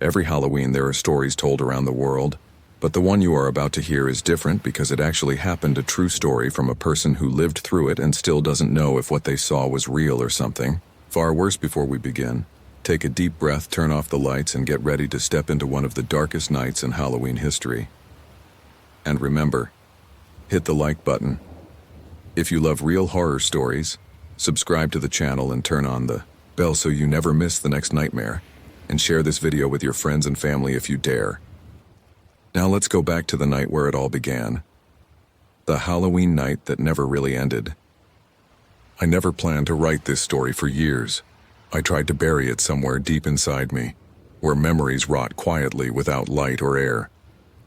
Every Halloween there are stories told around the world, but the one you are about to hear is different because it actually happened, a true story from a person who lived through it and still doesn't know if what they saw was real or something. Far worse. Before we begin, take a deep breath, turn off the lights, and get ready to step into one of the darkest nights in Halloween history. And remember, hit the like button. If you love real horror stories, subscribe to the channel and turn on the bell so you never miss the next nightmare. And share this video with your friends and family if you dare. Now let's go back to the night where it all began. The Halloween night that never really ended. I never planned to write this story for years. I tried to bury it somewhere deep inside me, where memories rot quietly without light or air.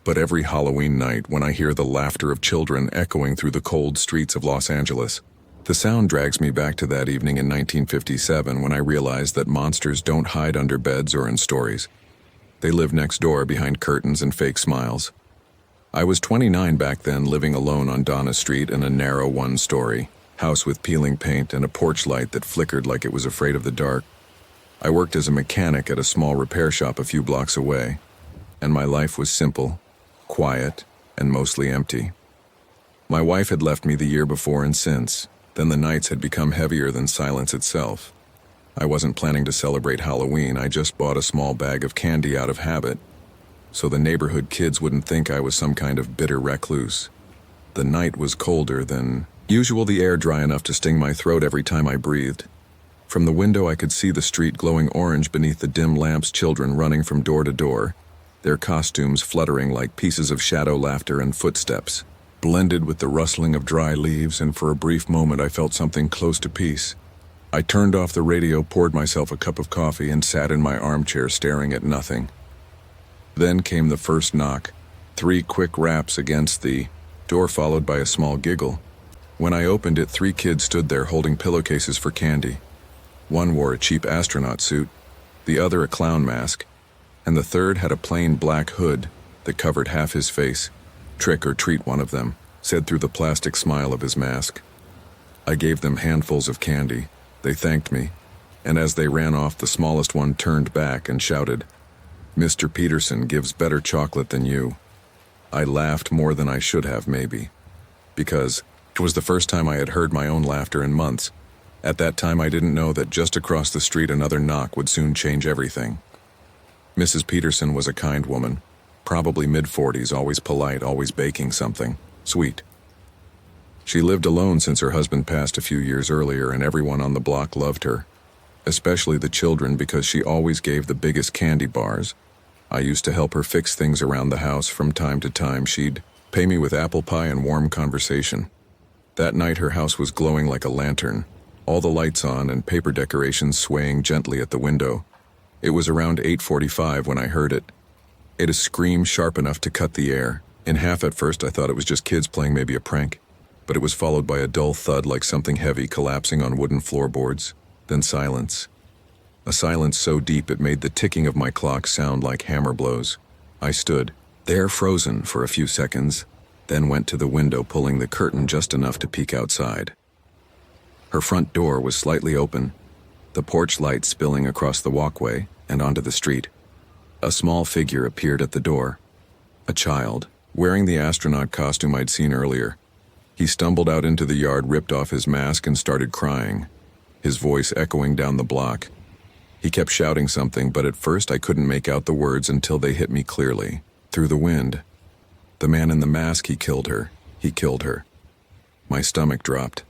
But every Halloween night, when I hear the laughter of children echoing through the cold streets of Los Angeles, the sound drags me back to that evening in 1957 when I realized that monsters don't hide under beds or in stories. They live next door behind curtains and fake smiles. I was 29 back then, living alone on Donna Street in a narrow one-story house with peeling paint and a porch light that flickered like it was afraid of the dark. I worked as a mechanic at a small repair shop a few blocks away, and my life was simple, quiet, and mostly empty. My wife had left me the year before, and since then the nights had become heavier than silence itself. I wasn't planning to celebrate Halloween. I just bought a small bag of candy out of habit, so the neighborhood kids wouldn't think I was some kind of bitter recluse. The night was colder than usual, the air dry enough to sting my throat every time I breathed. From the window I could see the street glowing orange beneath the dim lamps, children running from door to door, their costumes fluttering like pieces of shadow laughter and footsteps blended with the rustling of dry leaves, and for a brief moment I felt something close to peace. I turned off the radio, poured myself a cup of coffee, and sat in my armchair staring at nothing. Then came the first knock, 3 quick raps against the door followed by a small giggle. When I opened it, 3 kids stood there holding pillowcases for candy. One wore a cheap astronaut suit, the other a clown mask, and the third had a plain black hood that covered half his face. "Trick or treat," one of them said through the plastic smile of his mask. I gave them handfuls of candy. They thanked me, and as they ran off, the smallest one turned back and shouted, "Mr. Peterson gives better chocolate than you." I laughed more than I should have, maybe, because it was the first time I had heard my own laughter in months. At that time I didn't know that just across the street another knock would soon change everything. Mrs. Peterson was a kind woman, probably mid-40s, always polite, always baking something sweet. She lived alone since her husband passed a few years earlier, and everyone on the block loved her, especially the children, because she always gave the biggest candy bars. I used to help her fix things around the house from time to time. She'd pay me with apple pie and warm conversation. That night her house was glowing like a lantern, all the lights on and paper decorations swaying gently at the window. It was around 8:45 when I heard it. A scream sharp enough to cut the air. In half at first I thought it was just kids playing maybe a prank, but it was followed by a dull thud like something heavy collapsing on wooden floorboards. Then silence. A silence so deep it made the ticking of my clock sound like hammer blows. I stood there frozen for a few seconds, then went to the window, pulling the curtain just enough to peek outside. Her front door was slightly open, the porch light spilling across the walkway and onto the street. A small figure appeared at the door. A child, wearing the astronaut costume I'd seen earlier. He stumbled out into the yard, ripped off his mask, and started crying, his voice echoing down the block. He kept shouting something, but at first I couldn't make out the words until they hit me clearly, through the wind. The man in the mask, he killed her. He killed her. My stomach dropped.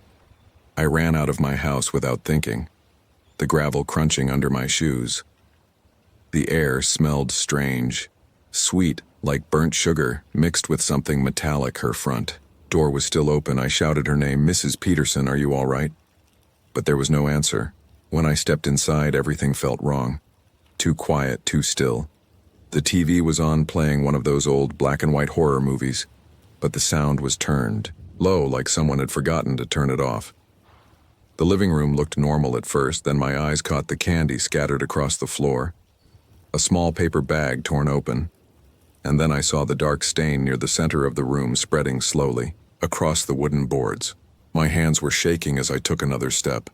I ran out of my house without thinking, the gravel crunching under my shoes. The air smelled strange, sweet, like burnt sugar, mixed with something metallic. Her front door was still open. I shouted her name, "Mrs. Peterson, are you all right?" But there was no answer. When I stepped inside, everything felt wrong. Too quiet, too still. The TV was on, playing one of those old black and white horror movies, but the sound was turned low, like someone had forgotten to turn it off. The living room looked normal at first, then my eyes caught the candy scattered across the floor. A small paper bag torn open, and then I saw the dark stain near the center of the room spreading slowly across the wooden boards. My hands were shaking as I took another step.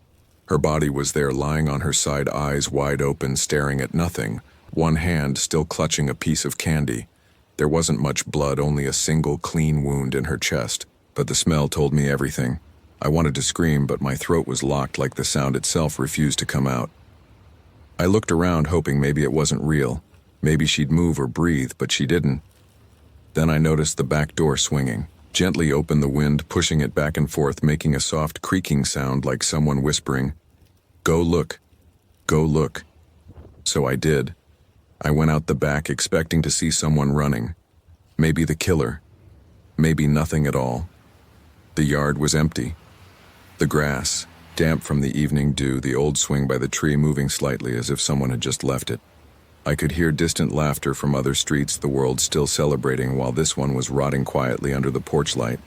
Her body was there, lying on her side, eyes wide open, staring at nothing, one hand still clutching a piece of candy. There wasn't much blood, only a single clean wound in her chest, but the smell told me everything. I wanted to scream, but my throat was locked like the sound itself refused to come out. I looked around hoping maybe it wasn't real. Maybe she'd move or breathe, but she didn't. Then I noticed the back door swinging, gently opened the wind, pushing it back and forth, making a soft creaking sound like someone whispering, "Go look. Go look." So I did. I went out the back expecting to see someone running. Maybe the killer. Maybe nothing at all. The yard was empty. The grass, damp from the evening dew, the old swing by the tree moving slightly as if someone had just left it. I could hear distant laughter from other streets, the world still celebrating while this one was rotting quietly under the porch light.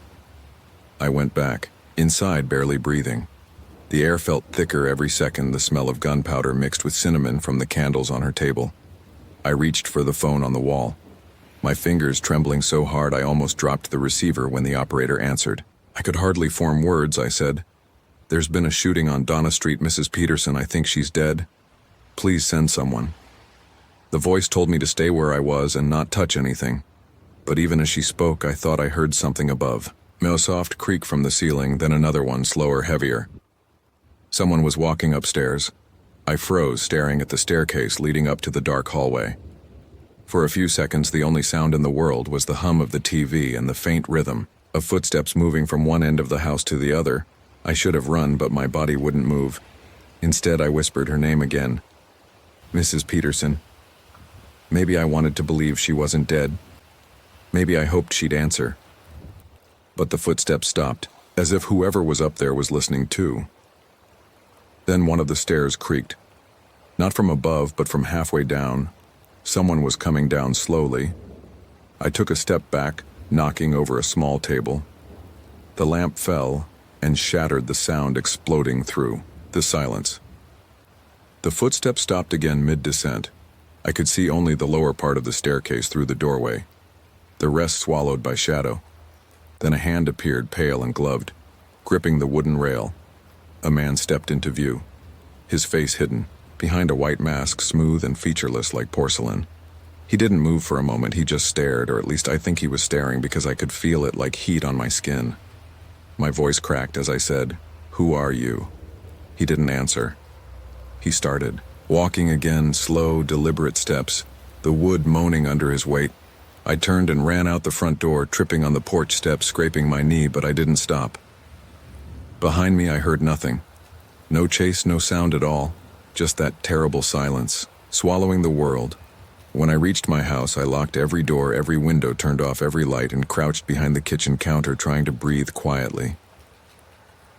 I went back, inside barely breathing. The air felt thicker every second, the smell of gunpowder mixed with cinnamon from the candles on her table. I reached for the phone on the wall. My fingers trembling so hard I almost dropped the receiver when the operator answered. I could hardly form words, I said. "There's been a shooting on Donna Street, Mrs. Peterson. I think she's dead. Please send someone." The voice told me to stay where I was and not touch anything. But even as she spoke, I thought I heard something above. A soft creak from the ceiling, then another one, slower, heavier. Someone was walking upstairs. I froze, staring at the staircase leading up to the dark hallway. For a few seconds, the only sound in the world was the hum of the TV and the faint rhythm of footsteps moving from one end of the house to the other. I should have run, but my body wouldn't move. Instead, I whispered her name again. "Mrs. Peterson." Maybe I wanted to believe she wasn't dead. Maybe I hoped she'd answer. But the footsteps stopped, as if whoever was up there was listening too. Then one of the stairs creaked. Not from above, but from halfway down. Someone was coming down slowly. I took a step back, knocking over a small table. The lamp fell and shattered, the sound exploding through the silence. The footsteps stopped again mid-descent. I could see only the lower part of the staircase through the doorway, the rest swallowed by shadow. Then a hand appeared, pale and gloved, gripping the wooden rail. A man stepped into view, his face hidden, behind a white mask, smooth and featureless like porcelain. He didn't move for a moment, he just stared, or at least I think he was staring because I could feel it like heat on my skin. My voice cracked as I said, "Who are you?" He didn't answer. He started, walking again, slow, deliberate steps, the wood moaning under his weight. I turned and ran out the front door, tripping on the porch steps, scraping my knee, but I didn't stop. Behind me I heard nothing. No chase, no sound at all, just that terrible silence, swallowing the world. When I reached my house, I locked every door, every window, turned off every light, and crouched behind the kitchen counter trying to breathe quietly.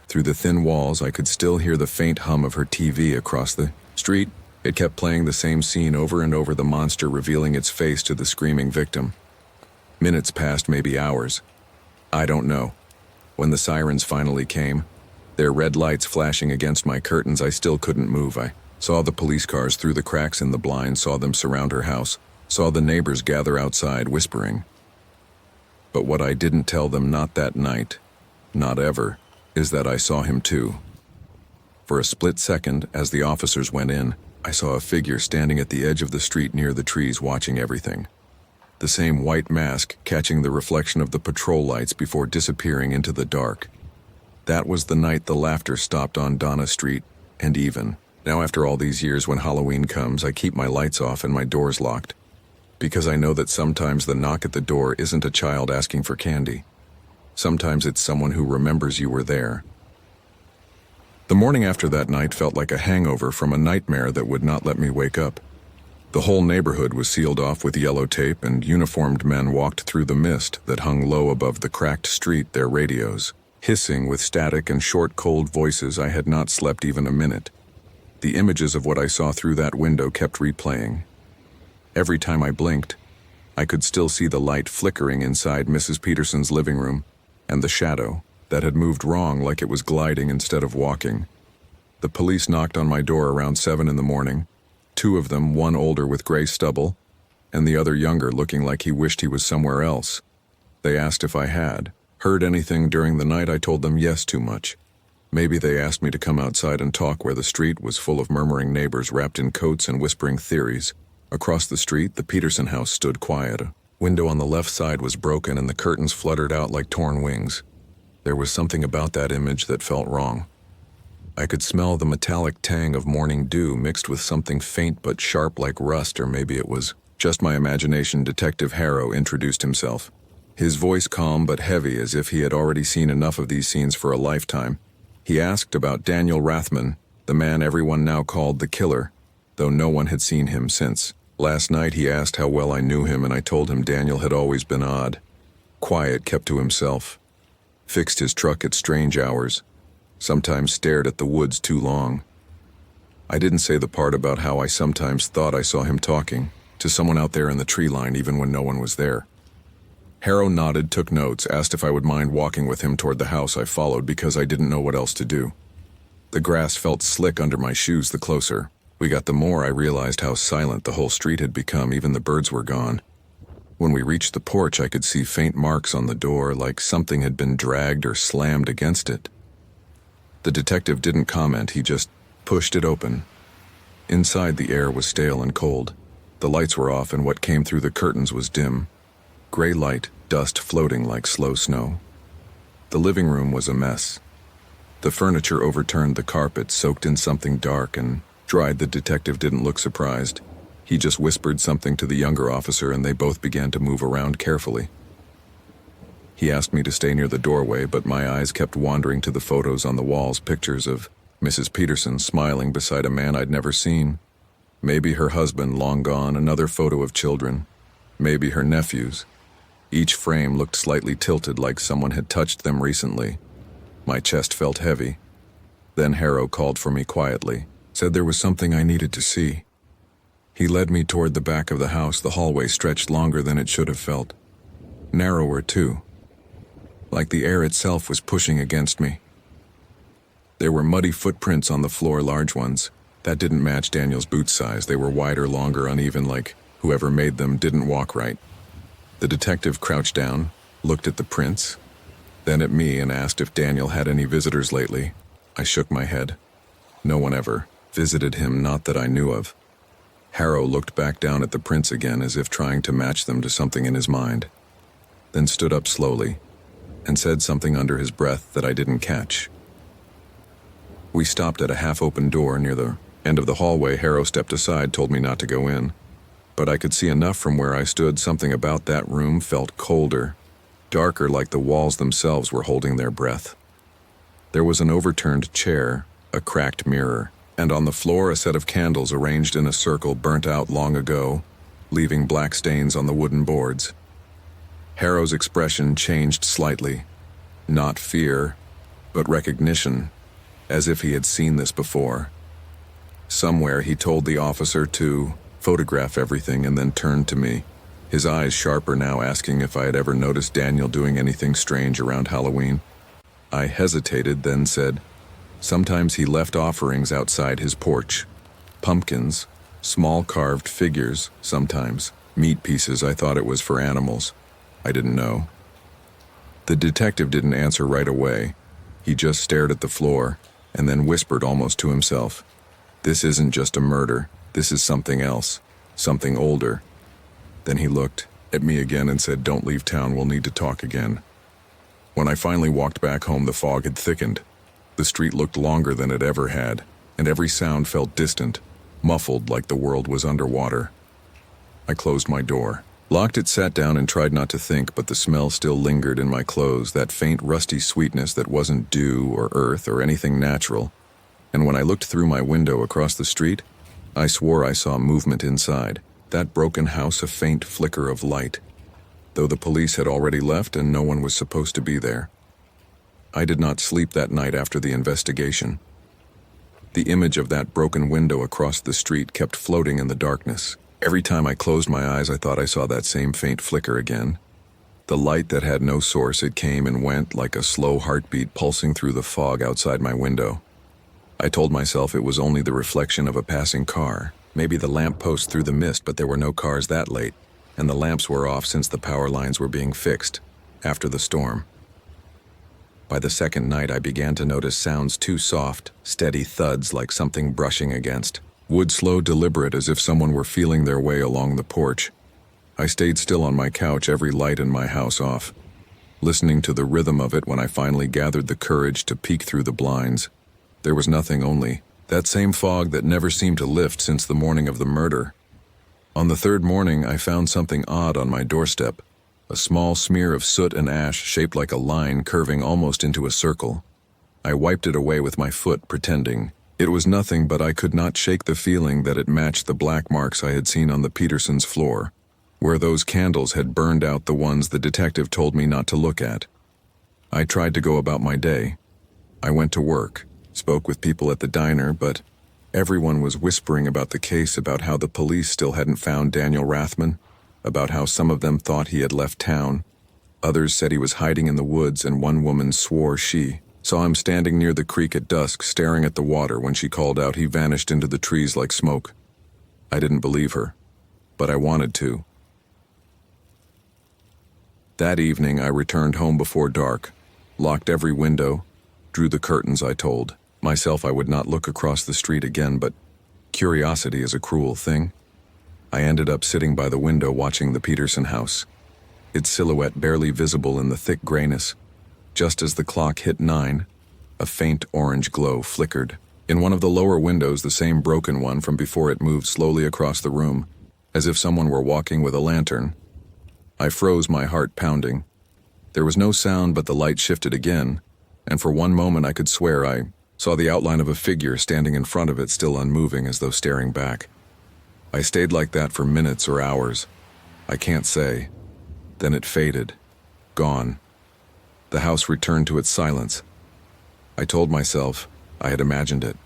Through the thin walls, I could still hear the faint hum of her TV across the street. It kept playing the same scene over and over, the monster revealing its face to the screaming victim. Minutes passed, maybe hours. I don't know. When the sirens finally came, their red lights flashing against my curtains, I still couldn't move. I saw the police cars through the cracks in the blind, saw them surround her house, saw the neighbors gather outside, whispering. But what I didn't tell them, not that night, not ever, is that I saw him too. For a split second, as the officers went in, I saw a figure standing at the edge of the street near the trees, watching everything. The same white mask catching the reflection of the patrol lights before disappearing into the dark. That was the night the laughter stopped on Donna Street, and even now, after all these years, when Halloween comes, I keep my lights off and my doors locked, because I know that sometimes the knock at the door isn't a child asking for candy. Sometimes it's someone who remembers you were there. The morning after that night felt like a hangover from a nightmare that would not let me wake up. The whole neighborhood was sealed off with yellow tape, and uniformed men walked through the mist that hung low above the cracked street, their radios hissing with static and short, cold voices. I had not slept even a minute. The images of what I saw through that window kept replaying. Every time I blinked, I could still see the light flickering inside Mrs. Peterson's living room, and the shadow that had moved wrong, like it was gliding instead of walking. The police knocked on my door around 7 in the morning, 2 of them, one older with gray stubble, and the other younger, looking like he wished he was somewhere else. They asked if I had heard anything during the night. I told them yes, too much. Maybe they asked me to come outside and talk, where the street was full of murmuring neighbors wrapped in coats and whispering theories. Across the street, the Peterson house stood quiet. A window on the left side was broken and the curtains fluttered out like torn wings. There was something about that image that felt wrong. I could smell the metallic tang of morning dew mixed with something faint but sharp like rust, or maybe it was just my imagination. Detective Harrow introduced himself. His voice calm but heavy, as if he had already seen enough of these scenes for a lifetime. He asked about Daniel Rathman, the man everyone now called the killer, though no one had seen him since. Last night he asked how well I knew him, and I told him Daniel had always been odd. Quiet, kept to himself. Fixed his truck at strange hours. Sometimes stared at the woods too long. I didn't say the part about how I sometimes thought I saw him talking to someone out there in the tree line even when no one was there. Harrow nodded, took notes, asked if I would mind walking with him toward the house. I followed because I didn't know what else to do. The grass felt slick under my shoes the closer we got, the more I realized how silent the whole street had become. Even the birds were gone. When we reached the porch, I could see faint marks on the door, like something had been dragged or slammed against it. The detective didn't comment, he just pushed it open. Inside, the air was stale and cold. The lights were off and what came through the curtains was dim. Gray light, dust floating like slow snow. The living room was a mess. The furniture overturned, the carpet soaked in something dark and dried. The detective didn't look surprised. He just whispered something to the younger officer and they both began to move around carefully. He asked me to stay near the doorway, but my eyes kept wandering to the photos on the walls, pictures of Mrs. Peterson smiling beside a man I'd never seen. Maybe her husband, long gone, another photo of children. Maybe her nephews. Each frame looked slightly tilted, like someone had touched them recently. My chest felt heavy. Then Harrow called for me quietly, said there was something I needed to see. He led me toward the back of the house. The hallway stretched longer than it should have felt. Narrower, too. Like the air itself was pushing against me. There were muddy footprints on the floor, large ones. That didn't match Daniel's boot size. They were wider, longer, uneven, like whoever made them didn't walk right. The detective crouched down, looked at the prints, then at me and asked if Daniel had any visitors lately. I shook my head. No one ever visited him, not that I knew of. Harrow looked back down at the prints again, as if trying to match them to something in his mind, then stood up slowly and said something under his breath that I didn't catch. We stopped at a half-open door near the end of the hallway. Harrow stepped aside, told me not to go in. But I could see enough from where I stood. Something about that room felt colder, darker, like the walls themselves were holding their breath. There was an overturned chair, a cracked mirror, and on the floor a set of candles arranged in a circle, burnt out long ago, leaving black stains on the wooden boards. Harrow's expression changed slightly. Not fear, but recognition, as if he had seen this before. Somewhere he told the officer to photograph everything and then turned to me, his eyes sharper now, asking if I had ever noticed Daniel doing anything strange around Halloween. I hesitated, then said, sometimes he left offerings outside his porch. Pumpkins, small carved figures, sometimes meat pieces. I thought it was for animals. I didn't know. The detective didn't answer right away. He just stared at the floor and then whispered almost to himself, this isn't just a murder. This is something else, something older. Then he looked at me again and said, don't leave town, we'll need to talk again. When I finally walked back home, the fog had thickened. The street looked longer than it ever had, and every sound felt distant, muffled, like the world was underwater. I closed my door, locked it, sat down and tried not to think, but the smell still lingered in my clothes, that faint rusty sweetness that wasn't dew or earth or anything natural. And when I looked through my window across the street, I swore I saw movement inside, that broken house, a faint flicker of light, though the police had already left and no one was supposed to be there. I did not sleep that night after the investigation. The image of that broken window across the street kept floating in the darkness. Every time I closed my eyes, I thought I saw that same faint flicker again. The light that had no source, it came and went like a slow heartbeat pulsing through the fog outside my window. I told myself it was only the reflection of a passing car, maybe the lamp post through the mist, but there were no cars that late, and the lamps were off since the power lines were being fixed after the storm. By the second night, I began to notice sounds too soft, steady thuds like something brushing against Wood slow, deliberate, as if someone were feeling their way along the porch. I stayed still on my couch, every light in my house off, listening to the rhythm of it when I finally gathered the courage to peek through the blinds. There was nothing, only that same fog that never seemed to lift since the morning of the murder. On the third morning, I found something odd on my doorstep, a small smear of soot and ash shaped like a line curving almost into a circle. I wiped it away with my foot, pretending it was nothing, but I could not shake the feeling that it matched the black marks I had seen on the Petersons' floor, where those candles had burned out, the ones the detective told me not to look at. I tried to go about my day. I went to work, spoke with people at the diner, but everyone was whispering about the case, about how the police still hadn't found Daniel Rathman, about how some of them thought he had left town. Others said he was hiding in the woods, and one woman swore she saw him standing near the creek at dusk, staring at the water. When she called out, he vanished into the trees like smoke. I didn't believe her, but I wanted to. That evening, I returned home before dark, locked every window, drew the curtains. I told myself I would not look across the street again, but curiosity is a cruel thing. I ended up sitting by the window watching the Peterson house, its silhouette barely visible in the thick grayness. Just as the clock hit 9, a faint orange glow flickered. In one of the lower windows, the same broken one from before, it moved slowly across the room, as if someone were walking with a lantern. I froze, my heart pounding. There was no sound, but the light shifted again, and for one moment I could swear I saw the outline of a figure standing in front of it, still unmoving, as though staring back. I stayed like that for minutes or hours. I can't say. Then it faded. Gone. The house returned to its silence. I told myself I had imagined it.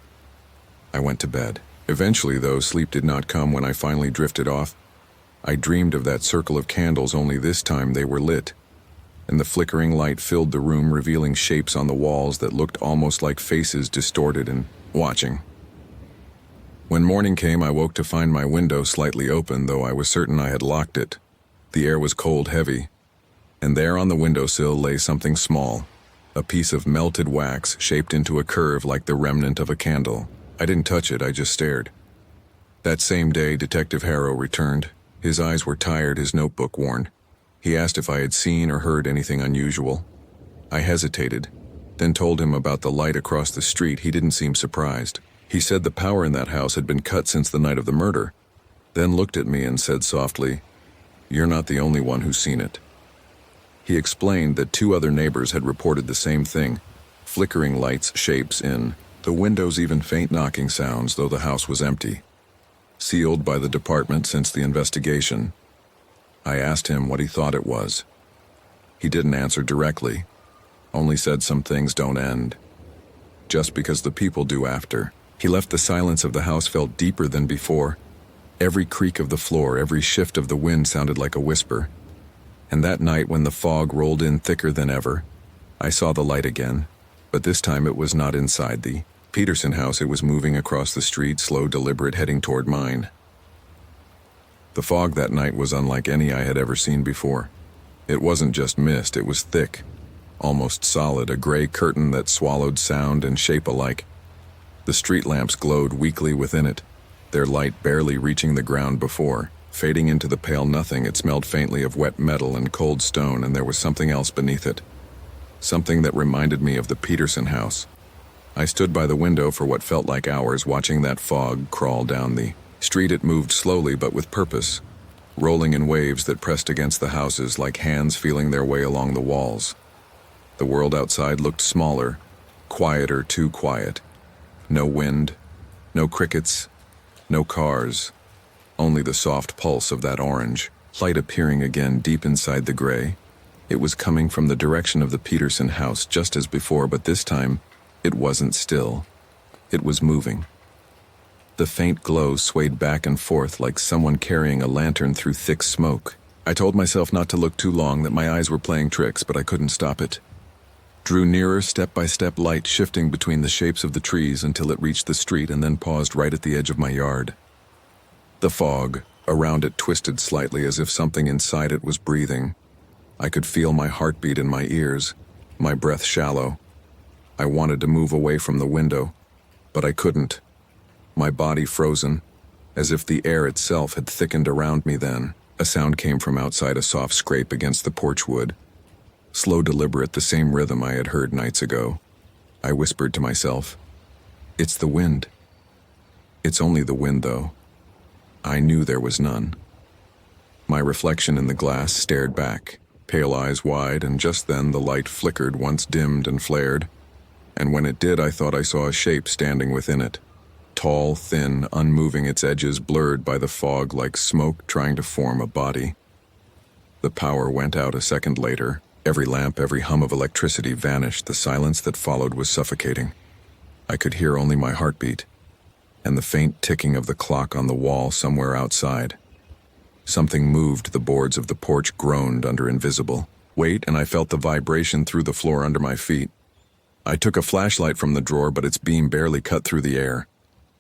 I went to bed. Eventually, though, sleep did not come. When I finally drifted off, I dreamed of that circle of candles, only this time they were lit, and the flickering light filled the room, revealing shapes on the walls that looked almost like faces, distorted and watching. When morning came, I woke to find my window slightly open, though I was certain I had locked it. The air was cold, heavy, and there on the windowsill lay something small, a piece of melted wax shaped into a curve like the remnant of a candle. I didn't touch it, I just stared. That same day, Detective Harrow returned. His eyes were tired, his notebook worn. He asked if I had seen or heard anything unusual. I hesitated, then told him about the light across the street. He didn't seem surprised. He said the power in that house had been cut since the night of the murder, then looked at me and said softly, "You're not the only one who's seen it." He explained that 2 other neighbors had reported the same thing, flickering lights, shapes in the windows, even faint knocking sounds, though the house was empty, sealed by the department since the investigation. I asked him what he thought it was. He didn't answer directly, only said some things don't end just because the people do after. He left. The silence of the house felt deeper than before. Every creak of the floor, every shift of the wind sounded like a whisper. And that night, when the fog rolled in thicker than ever, I saw the light again, but this time it was not inside the Peterson house. It was moving across the street, slow, deliberate, heading toward mine. The fog that night was unlike any I had ever seen before. It wasn't just mist, it was thick, almost solid, a gray curtain that swallowed sound and shape alike. The street lamps glowed weakly within it, their light barely reaching the ground before, fading into the pale nothing. It smelled faintly of wet metal and cold stone, and there was something else beneath it, something that reminded me of the Peterson house. I stood by the window for what felt like hours, watching that fog crawl down the street. It moved slowly but with purpose, rolling in waves that pressed against the houses like hands feeling their way along the walls. The world outside looked smaller, quieter, too quiet. No wind, no crickets, no cars, only the soft pulse of that orange light appearing again deep inside the gray. It was coming from the direction of the Peterson house, just as before, but this time it wasn't still. It was moving. The faint glow swayed back and forth like someone carrying a lantern through thick smoke. I told myself not to look too long, that my eyes were playing tricks, but I couldn't stop it. Drew nearer, step by step, light shifting between the shapes of the trees until it reached the street and then paused right at the edge of my yard. The fog around it twisted slightly as if something inside it was breathing. I could feel my heartbeat in my ears, my breath shallow. I wanted to move away from the window, but I couldn't. my body frozen, as if the air itself had thickened around me then. A sound came from outside, a soft scrape against the porch wood. Slow, deliberate, the same rhythm I had heard nights ago. I whispered to myself, "It's the wind." It's only the wind, though. I knew there was none. My reflection in the glass stared back, pale eyes wide, and just then the light flickered, once dimmed and flared. And when it did, I thought I saw a shape standing within it. Tall, thin, unmoving, its edges blurred by the fog like smoke trying to form a body. The power went out a second later. Every lamp, every hum of electricity vanished. The silence that followed was suffocating. I could hear only my heartbeat, and the faint ticking of the clock on the wall somewhere outside. Something moved, the boards of the porch groaned under invisible weight, and I felt the vibration through the floor under my feet. I took a flashlight from the drawer, but its beam barely cut through the air.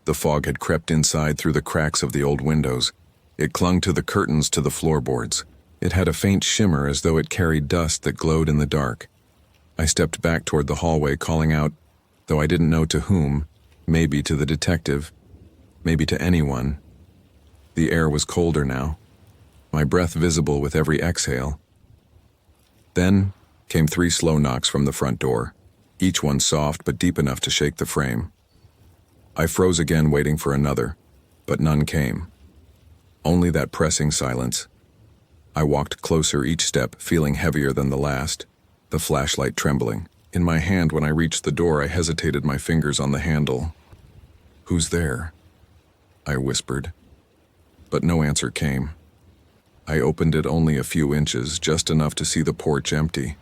The fog had crept inside through the cracks of the old windows. It clung to the curtains, to the floorboards. It had a faint shimmer as though it carried dust that glowed in the dark. I stepped back toward the hallway, calling out, though I didn't know to whom, maybe to the detective, maybe to anyone. The air was colder now, my breath visible with every exhale. Then came 3 slow knocks from the front door, each one soft but deep enough to shake the frame. I froze again, waiting for another, but none came. Only that pressing silence. I walked closer each step, feeling heavier than the last, the flashlight trembling. In my hand when I reached the door, I hesitated, my fingers on the handle. "Who's there?" I whispered. But no answer came. I opened it only a few inches, just enough to see the porch empty.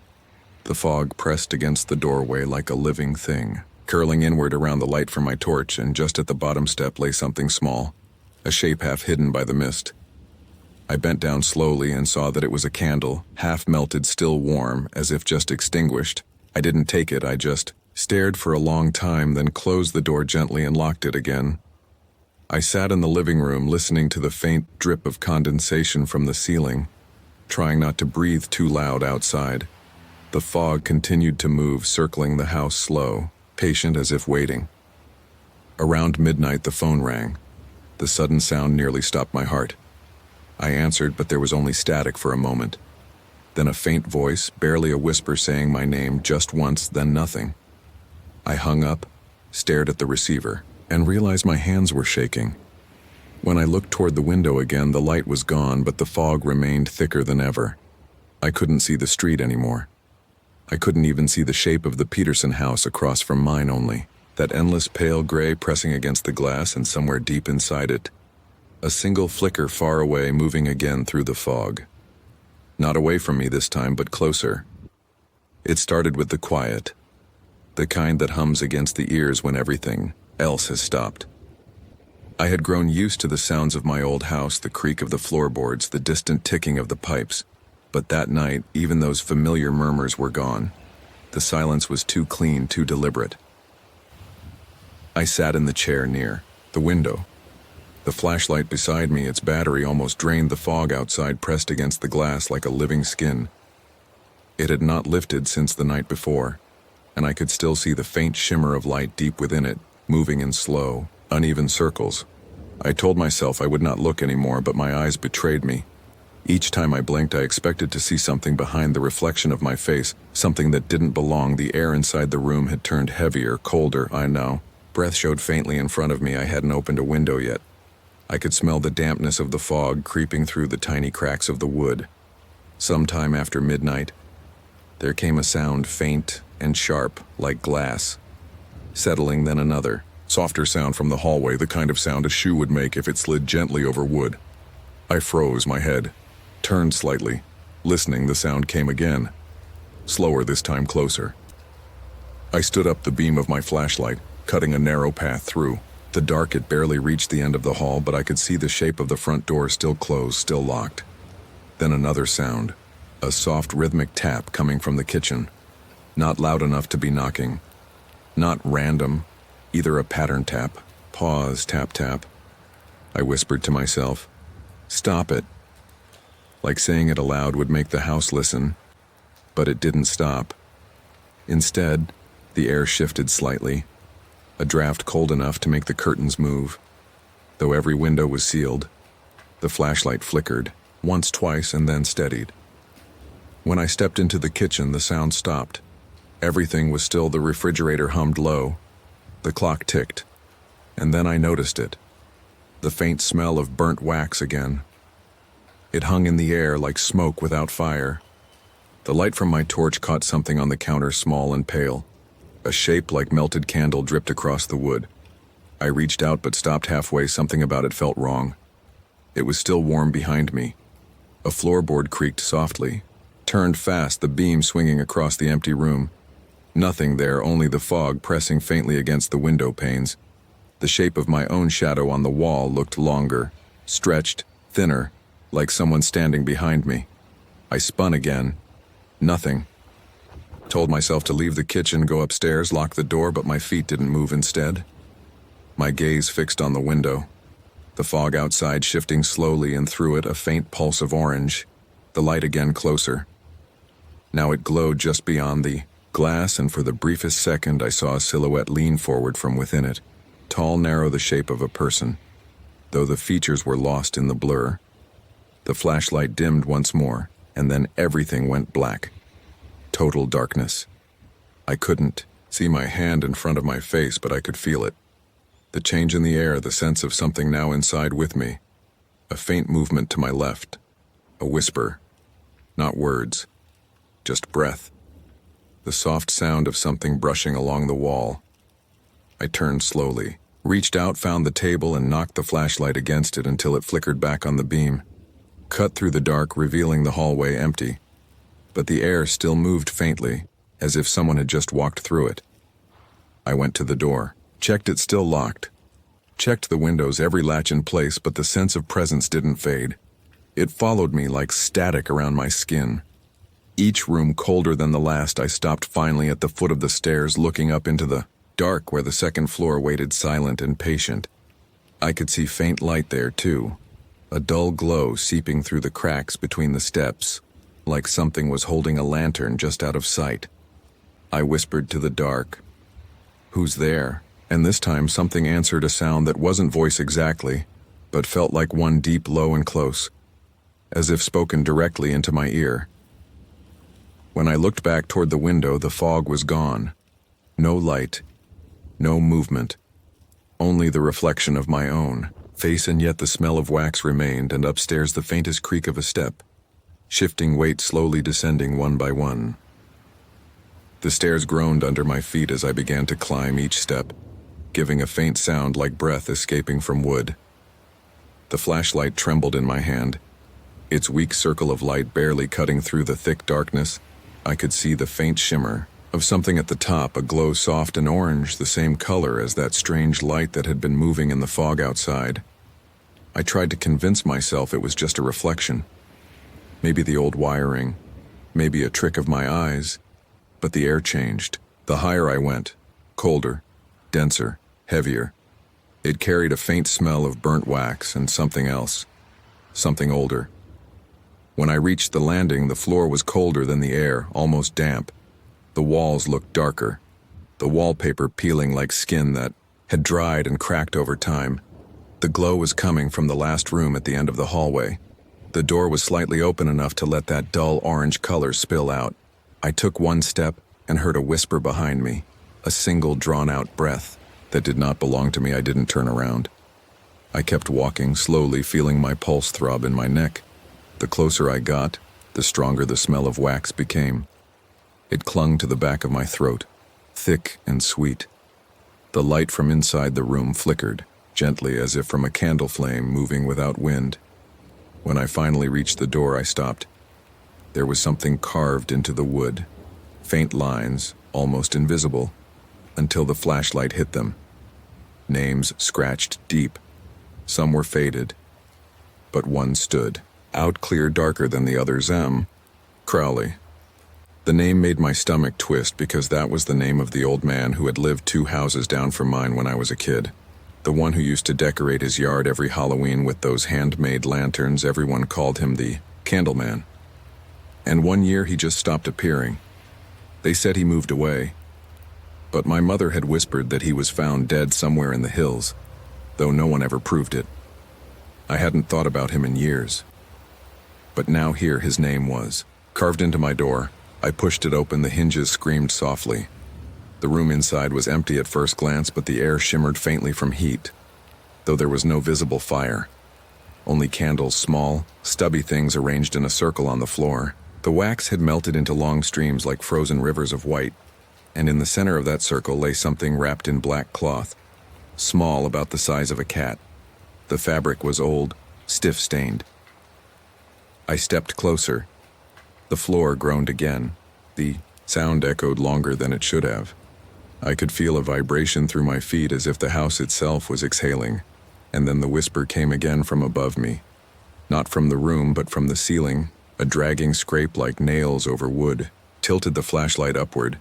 The fog pressed against the doorway like a living thing, curling inward around the light from my torch, and just at the bottom step lay something small, a shape half hidden by the mist. I bent down slowly and saw that it was a candle, half melted, still warm, as if just extinguished. I didn't take it, I just stared for a long time, then closed the door gently and locked it again. I sat in the living room, listening to the faint drip of condensation from the ceiling, trying not to breathe too loud outside. The fog continued to move, circling the house slow, patient, as if waiting. Around midnight, the phone rang. The sudden sound nearly stopped my heart. I answered, but there was only static for a moment. Then a faint voice, barely a whisper, saying my name just once, then nothing. I hung up, stared at the receiver, and realized my hands were shaking. When I looked toward the window again, the light was gone, but the fog remained thicker than ever. I couldn't see the street anymore. I couldn't even see the shape of the Peterson house across from mine only, that endless pale gray pressing against the glass, and somewhere deep inside it, a single flicker far away, moving again through the fog. Not away from me this time, but closer. It started with the quiet, the kind that hums against the ears when everything else has stopped. I had grown used to the sounds of my old house, the creak of the floorboards, the distant ticking of the pipes. But that night, even those familiar murmurs were gone. The silence was too clean, too deliberate. I sat in the chair near the window. The flashlight beside me, its battery almost drained the fog outside, pressed against the glass like a living skin. It had not lifted since the night before, and I could still see the faint shimmer of light deep within it, moving in slow, uneven circles. I told myself I would not look anymore, but my eyes betrayed me. Each time I blinked, I expected to see something behind the reflection of my face, something that didn't belong. The air inside the room had turned heavier, colder, I know. Breath showed faintly in front of me. I hadn't opened a window yet. I could smell the dampness of the fog creeping through the tiny cracks of the wood. Sometime after midnight, there came a sound, faint and sharp, like glass. Settling, then another, softer sound from the hallway, the kind of sound a shoe would make if it slid gently over wood. I froze, my head turned slightly. Listening, the sound came again. Slower this time, closer. I stood up, the beam of my flashlight cutting a narrow path through the dark. It barely reached the end of the hall, but I could see the shape of the front door, still closed, still locked. Then another sound, a soft rhythmic tap coming from the kitchen. Not loud enough to be knocking. Not random, either a pattern tap, pause, tap, tap. I whispered to myself, "Stop it." Like saying it aloud would make the house listen, but it didn't stop. Instead, the air shifted slightly, a draft cold enough to make the curtains move. though every window was sealed. The flashlight flickered, once, twice, and then steadied. When I stepped into the kitchen, the sound stopped. Everything was still. The refrigerator hummed low. The clock ticked. And then I noticed it. The faint smell of burnt wax again. It hung in the air like smoke without fire. The light from my torch caught something on the counter, small and pale. A shape like melted candle dripped across the wood. I reached out but stopped halfway. Something about it felt wrong. It was still warm behind me. A floorboard creaked softly, turned fast, the beam swinging across the empty room. Nothing there, only the fog pressing faintly against the window panes. The shape of my own shadow on the wall looked longer, stretched, thinner, like someone standing behind me. I spun again. Nothing. Told myself to leave the kitchen, go upstairs, lock the door, but my feet didn't move instead. My gaze fixed on the window. The fog outside shifting slowly, and through it a faint pulse of orange. The light again closer. Now it glowed just beyond the glass, and for the briefest second I saw a silhouette lean forward from within it. Tall, narrow, the shape of a person, though the features were lost in the blur. The flashlight dimmed once more, and then everything went black. Total darkness. I couldn't see my hand in front of my face, but I could feel it. The change in the air, the sense of something now inside with me. A faint movement to my left. A whisper. Not words. Just breath. The soft sound of something brushing along the wall. I turned slowly, reached out, found the table, and knocked the flashlight against it until it flickered back on the beam. Cut through the dark, revealing the hallway empty. But the air still moved faintly, as if someone had just walked through it. I went to the door. Checked it, still locked. Checked the windows, every latch in place, but the sense of presence didn't fade. It followed me like static around my skin. Each room colder than the last. I stopped finally at the foot of the stairs, looking up into the dark where the second floor waited, silent and patient. I could see faint light there too, a dull glow seeping through the cracks between the steps, like something was holding a lantern just out of sight. I whispered to the dark, "Who's there?" And this time something answered, a sound that wasn't voice exactly, but felt like one deep, low, and close, as if spoken directly into my ear. When I looked back toward the window, the fog was gone. No light, no movement, only the reflection of my own face, and yet the smell of wax remained, and upstairs the faintest creak of a step, shifting weight slowly descending one by one. The stairs groaned under my feet as I began to climb each step, giving a faint sound like breath escaping from wood. The flashlight trembled in my hand, its weak circle of light barely cutting through the thick darkness. I could see the faint shimmer of something at the top, a glow soft and orange, the same color as that strange light that had been moving in the fog outside. I tried to convince myself it was just a reflection. Maybe the old wiring, maybe a trick of my eyes, but the air changed. The higher I went, colder, denser, heavier. It carried a faint smell of burnt wax and something else, something older. When I reached the landing, the floor was colder than the air, almost damp. The walls looked darker, the wallpaper peeling like skin that had dried and cracked over time. The glow was coming from the last room at the end of the hallway. The door was slightly open enough to let that dull orange color spill out. I took one step and heard a whisper behind me, a single drawn-out breath that did not belong to me. I didn't turn around. I kept walking, slowly feeling my pulse throb in my neck. The closer I got, the stronger the smell of wax became. It clung to the back of my throat, thick and sweet. The light from inside the room flickered, gently as if from a candle flame moving without wind. When I finally reached the door, I stopped. There was something carved into the wood, faint lines, almost invisible, until the flashlight hit them. Names scratched deep. Some were faded, but one stood out clear, darker than the others. M. Crowley. The name made my stomach twist because that was the name of the old man who had lived 2 houses down from mine when I was a kid. The one who used to decorate his yard every Halloween with those handmade lanterns. Everyone called him the Candleman. And one year he just stopped appearing. They said he moved away. But my mother had whispered that he was found dead somewhere in the hills. though no one ever proved it. I hadn't thought about him in years. But now here his name was, carved into my door. I pushed it open, the hinges screamed softly. The room inside was empty at first glance, but the air shimmered faintly from heat, though there was no visible fire. Only candles, small, stubby things arranged in a circle on the floor. The wax had melted into long streams like frozen rivers of white, and in the center of that circle lay something wrapped in black cloth, small, about the size of a cat. The fabric was old, stiff-stained. I stepped closer. The floor groaned again. The sound echoed longer than it should have. I could feel a vibration through my feet as if the house itself was exhaling, and then the whisper came again from above me. Not from the room, but from the ceiling, a dragging scrape like nails over wood, tilted the flashlight upward.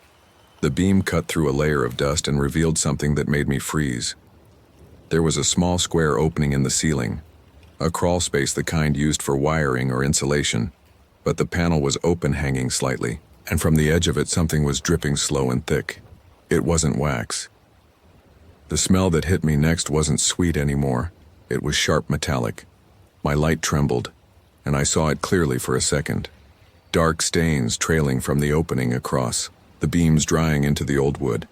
The beam cut through a layer of dust and revealed something that made me freeze. There was a small square opening in the ceiling, a crawl space, the kind used for wiring or insulation, but the panel was open, hanging slightly, and from the edge of it something was dripping slow and thick. It wasn't wax. The smell that hit me next wasn't sweet anymore. It was sharp metallic. My light trembled, and I saw it clearly for a second. Dark stains trailing from the opening across, the beams drying into the old wood.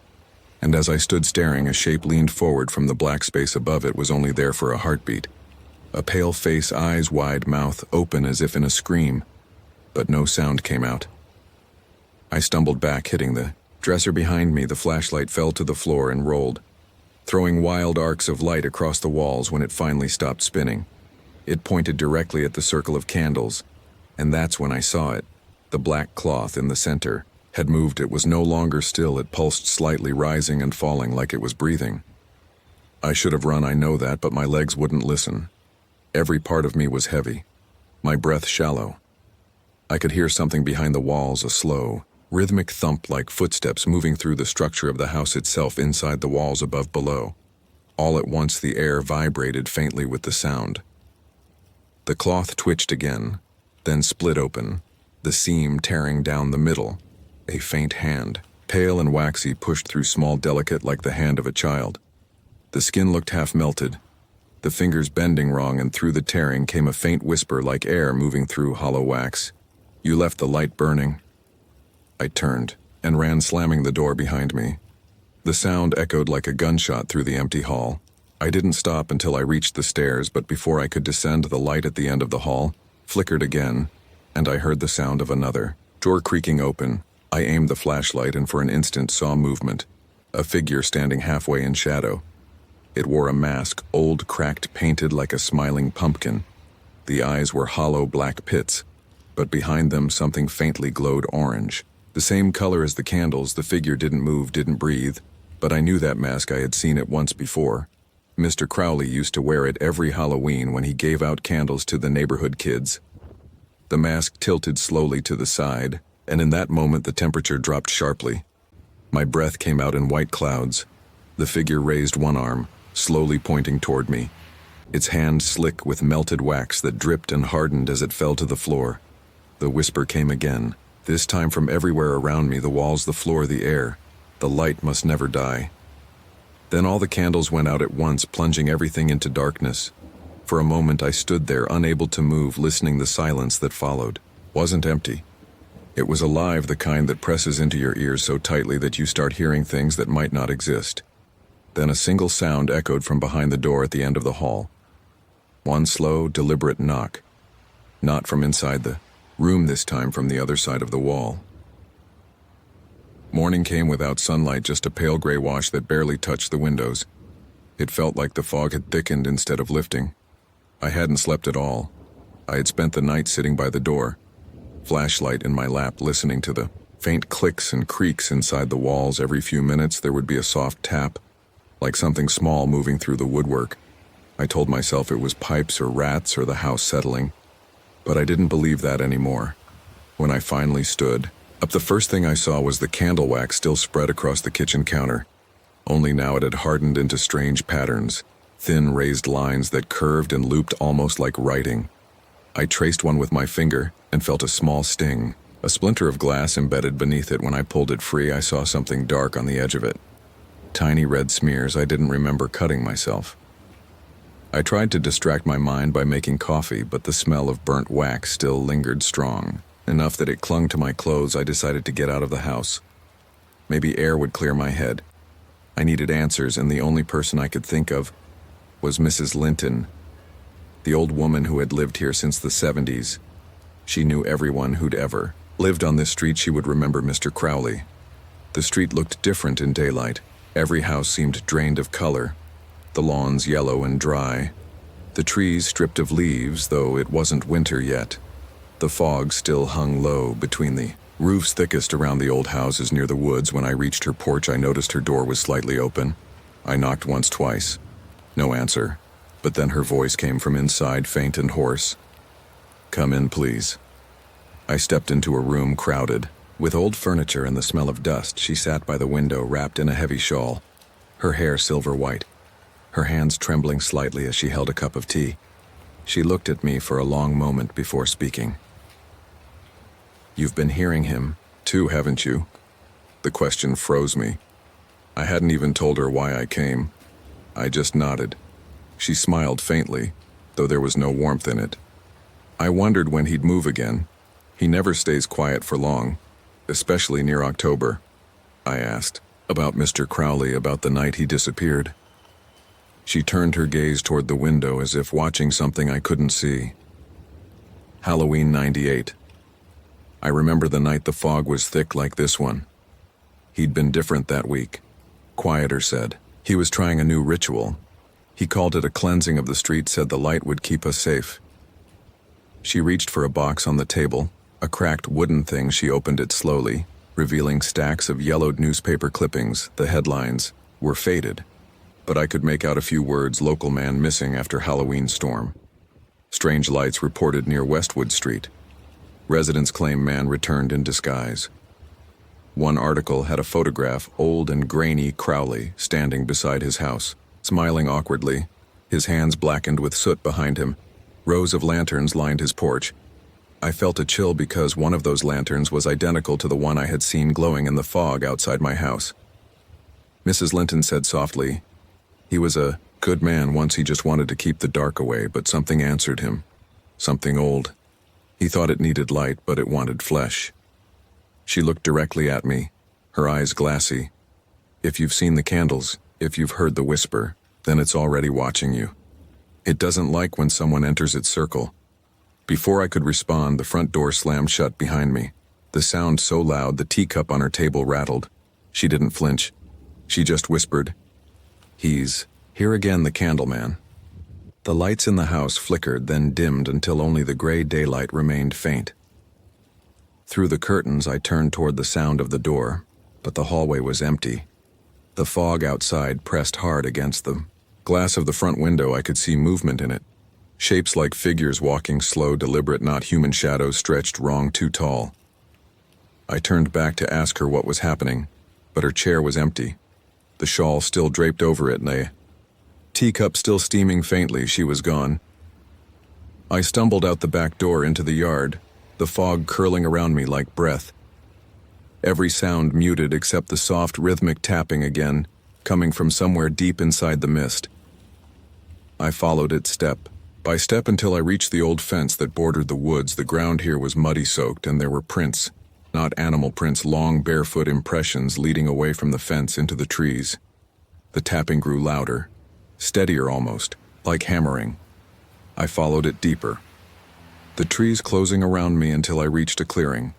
And as I stood staring, a shape leaned forward from the black space above. It was only there for a heartbeat. A pale face, eyes wide, mouth open as if in a scream, but no sound came out. I stumbled back, hitting the dresser behind me. The flashlight fell to the floor and rolled, throwing wild arcs of light across the walls. When it finally stopped spinning, it pointed directly at the circle of candles, and that's when I saw it. The black cloth in the center had moved. It was no longer still. It pulsed slightly, rising and falling like it was breathing. I should have run, I know that, but my legs wouldn't listen. Every part of me was heavy, my breath shallow. I could hear something behind the walls, a slow, rhythmic thump like footsteps moving through the structure of the house itself, inside the walls, above, below. All at once the air vibrated faintly with the sound. The cloth twitched again, then split open, the seam tearing down the middle. A faint hand, pale and waxy, pushed through, small, delicate, like the hand of a child. The skin looked half melted, the fingers bending wrong, and through the tearing came a faint whisper like air moving through hollow wax. "You left the light burning." I turned and ran, slamming the door behind me. The sound echoed like a gunshot through the empty hall. I didn't stop until I reached the stairs, but before I could descend, the light at the end of the hall flickered again, and I heard the sound of another door creaking open. I aimed the flashlight and for an instant saw movement, a figure standing halfway in shadow. It wore a mask, old, cracked, painted like a smiling pumpkin. The eyes were hollow black pits, but behind them something faintly glowed orange. The same color as the candles. The figure didn't move, didn't breathe, but I knew that mask. I had seen it once before. Mr. Crowley used to wear it every Halloween when he gave out candles to the neighborhood kids. The mask tilted slowly to the side, and in that moment the temperature dropped sharply. My breath came out in white clouds. The figure raised one arm, slowly pointing toward me, its hand slick with melted wax that dripped and hardened as it fell to the floor. The whisper came again, this time from everywhere around me, the walls, the floor, the air. The light must never die. Then all the candles went out at once, plunging everything into darkness. For a moment I stood there, unable to move, listening. The silence that followed wasn't empty. It was alive, the kind that presses into your ears so tightly that you start hearing things that might not exist. Then a single sound echoed from behind the door at the end of the hall. One slow, deliberate knock. Not from inside the room this time, from the other side of the wall. Morning came without sunlight, just a pale gray wash that barely touched the windows. It felt like the fog had thickened instead of lifting. I hadn't slept at all. I had spent the night sitting by the door, flashlight in my lap, listening to the faint clicks and creaks inside the walls. Every few minutes there would be a soft tap, like something small moving through the woodwork. I told myself it was pipes or rats or the house settling, but I didn't believe that anymore. When I finally stood up, the first thing I saw was the candle wax still spread across the kitchen counter. Only now it had hardened into strange patterns, thin raised lines that curved and looped almost like writing. I traced one with my finger and felt a small sting, a splinter of glass embedded beneath it. When I pulled it free, I saw something dark on the edge of it. Tiny red smears. I didn't remember cutting myself. I tried to distract my mind by making coffee, but the smell of burnt wax still lingered strong, enough that it clung to my clothes. I decided to get out of the house. Maybe air would clear my head. I needed answers, and the only person I could think of was Mrs. Linton, the old woman who had lived here since the 70s. She knew everyone who'd ever lived on this street. She would remember Mr. Crowley. The street looked different in daylight. Every house seemed drained of color, the lawns yellow and dry, the trees stripped of leaves, though it wasn't winter yet. The fog still hung low between the roofs thickest around the old houses near the woods. When I reached her porch, I noticed her door was slightly open. I knocked once, twice. No answer, but then her voice came from inside, faint and hoarse. "Come in, please." I stepped into a room crowded with old furniture and the smell of dust. She sat by the window, wrapped in a heavy shawl, her hair silver white, her hands trembling slightly as she held a cup of tea. She looked at me for a long moment before speaking. "You've been hearing him, too, haven't you?" The question froze me. I hadn't even told her why I came. I just nodded. She smiled faintly, though there was no warmth in it. I wondered when he'd move again. He never stays quiet for long, especially near October. I asked, about Mr. Crowley, about the night he disappeared. She turned her gaze toward the window as if watching something I couldn't see. Halloween '98. I remember the night the fog was thick like this one. He'd been different that week. Quieter, said. He was trying a new ritual. He called it a cleansing of the street, said the light would keep us safe. She reached for a box on the table, a cracked wooden thing. She opened it slowly, revealing stacks of yellowed newspaper clippings. The headlines were faded, but I could make out a few words: "Local man missing after Halloween storm." "Strange lights reported near Westwood Street." "Residents claim man returned in disguise." One article had a photograph, old and grainy Crowley, standing beside his house, smiling awkwardly, his hands blackened with soot behind him. Rows of lanterns lined his porch. I felt a chill because one of those lanterns was identical to the one I had seen glowing in the fog outside my house. Mrs. Linton said softly, "He was a good man once. He just wanted to keep the dark away, but something answered him. Something old. He thought it needed light, but it wanted flesh." She looked directly at me, her eyes glassy. "If you've seen the candles, if you've heard the whisper, then it's already watching you. It doesn't like when someone enters its circle." Before I could respond, the front door slammed shut behind me. The sound so loud the teacup on her table rattled. She didn't flinch. She just whispered, "He's here again, the candleman." The lights in the house flickered, then dimmed until only the gray daylight remained faint. Through the curtains, I turned toward the sound of the door, but the hallway was empty. The fog outside pressed hard against the glass of the front window. I could see movement in it. Shapes like figures walking, slow, deliberate, not human. Shadows stretched wrong, too tall. I turned back to ask her what was happening, but her chair was empty. The shawl still draped over it, and a teacup still steaming faintly. She was gone. I stumbled out the back door into the yard, the fog curling around me like breath. Every sound muted except the soft, rhythmic tapping again, coming from somewhere deep inside the mist. I followed it step by step until I reached the old fence that bordered the woods. The ground here was muddy-soaked, and there were prints, not animal prints, long barefoot impressions leading away from the fence into the trees. The tapping grew louder, steadier almost, like hammering. I followed it deeper, the trees closing around me until I reached a clearing,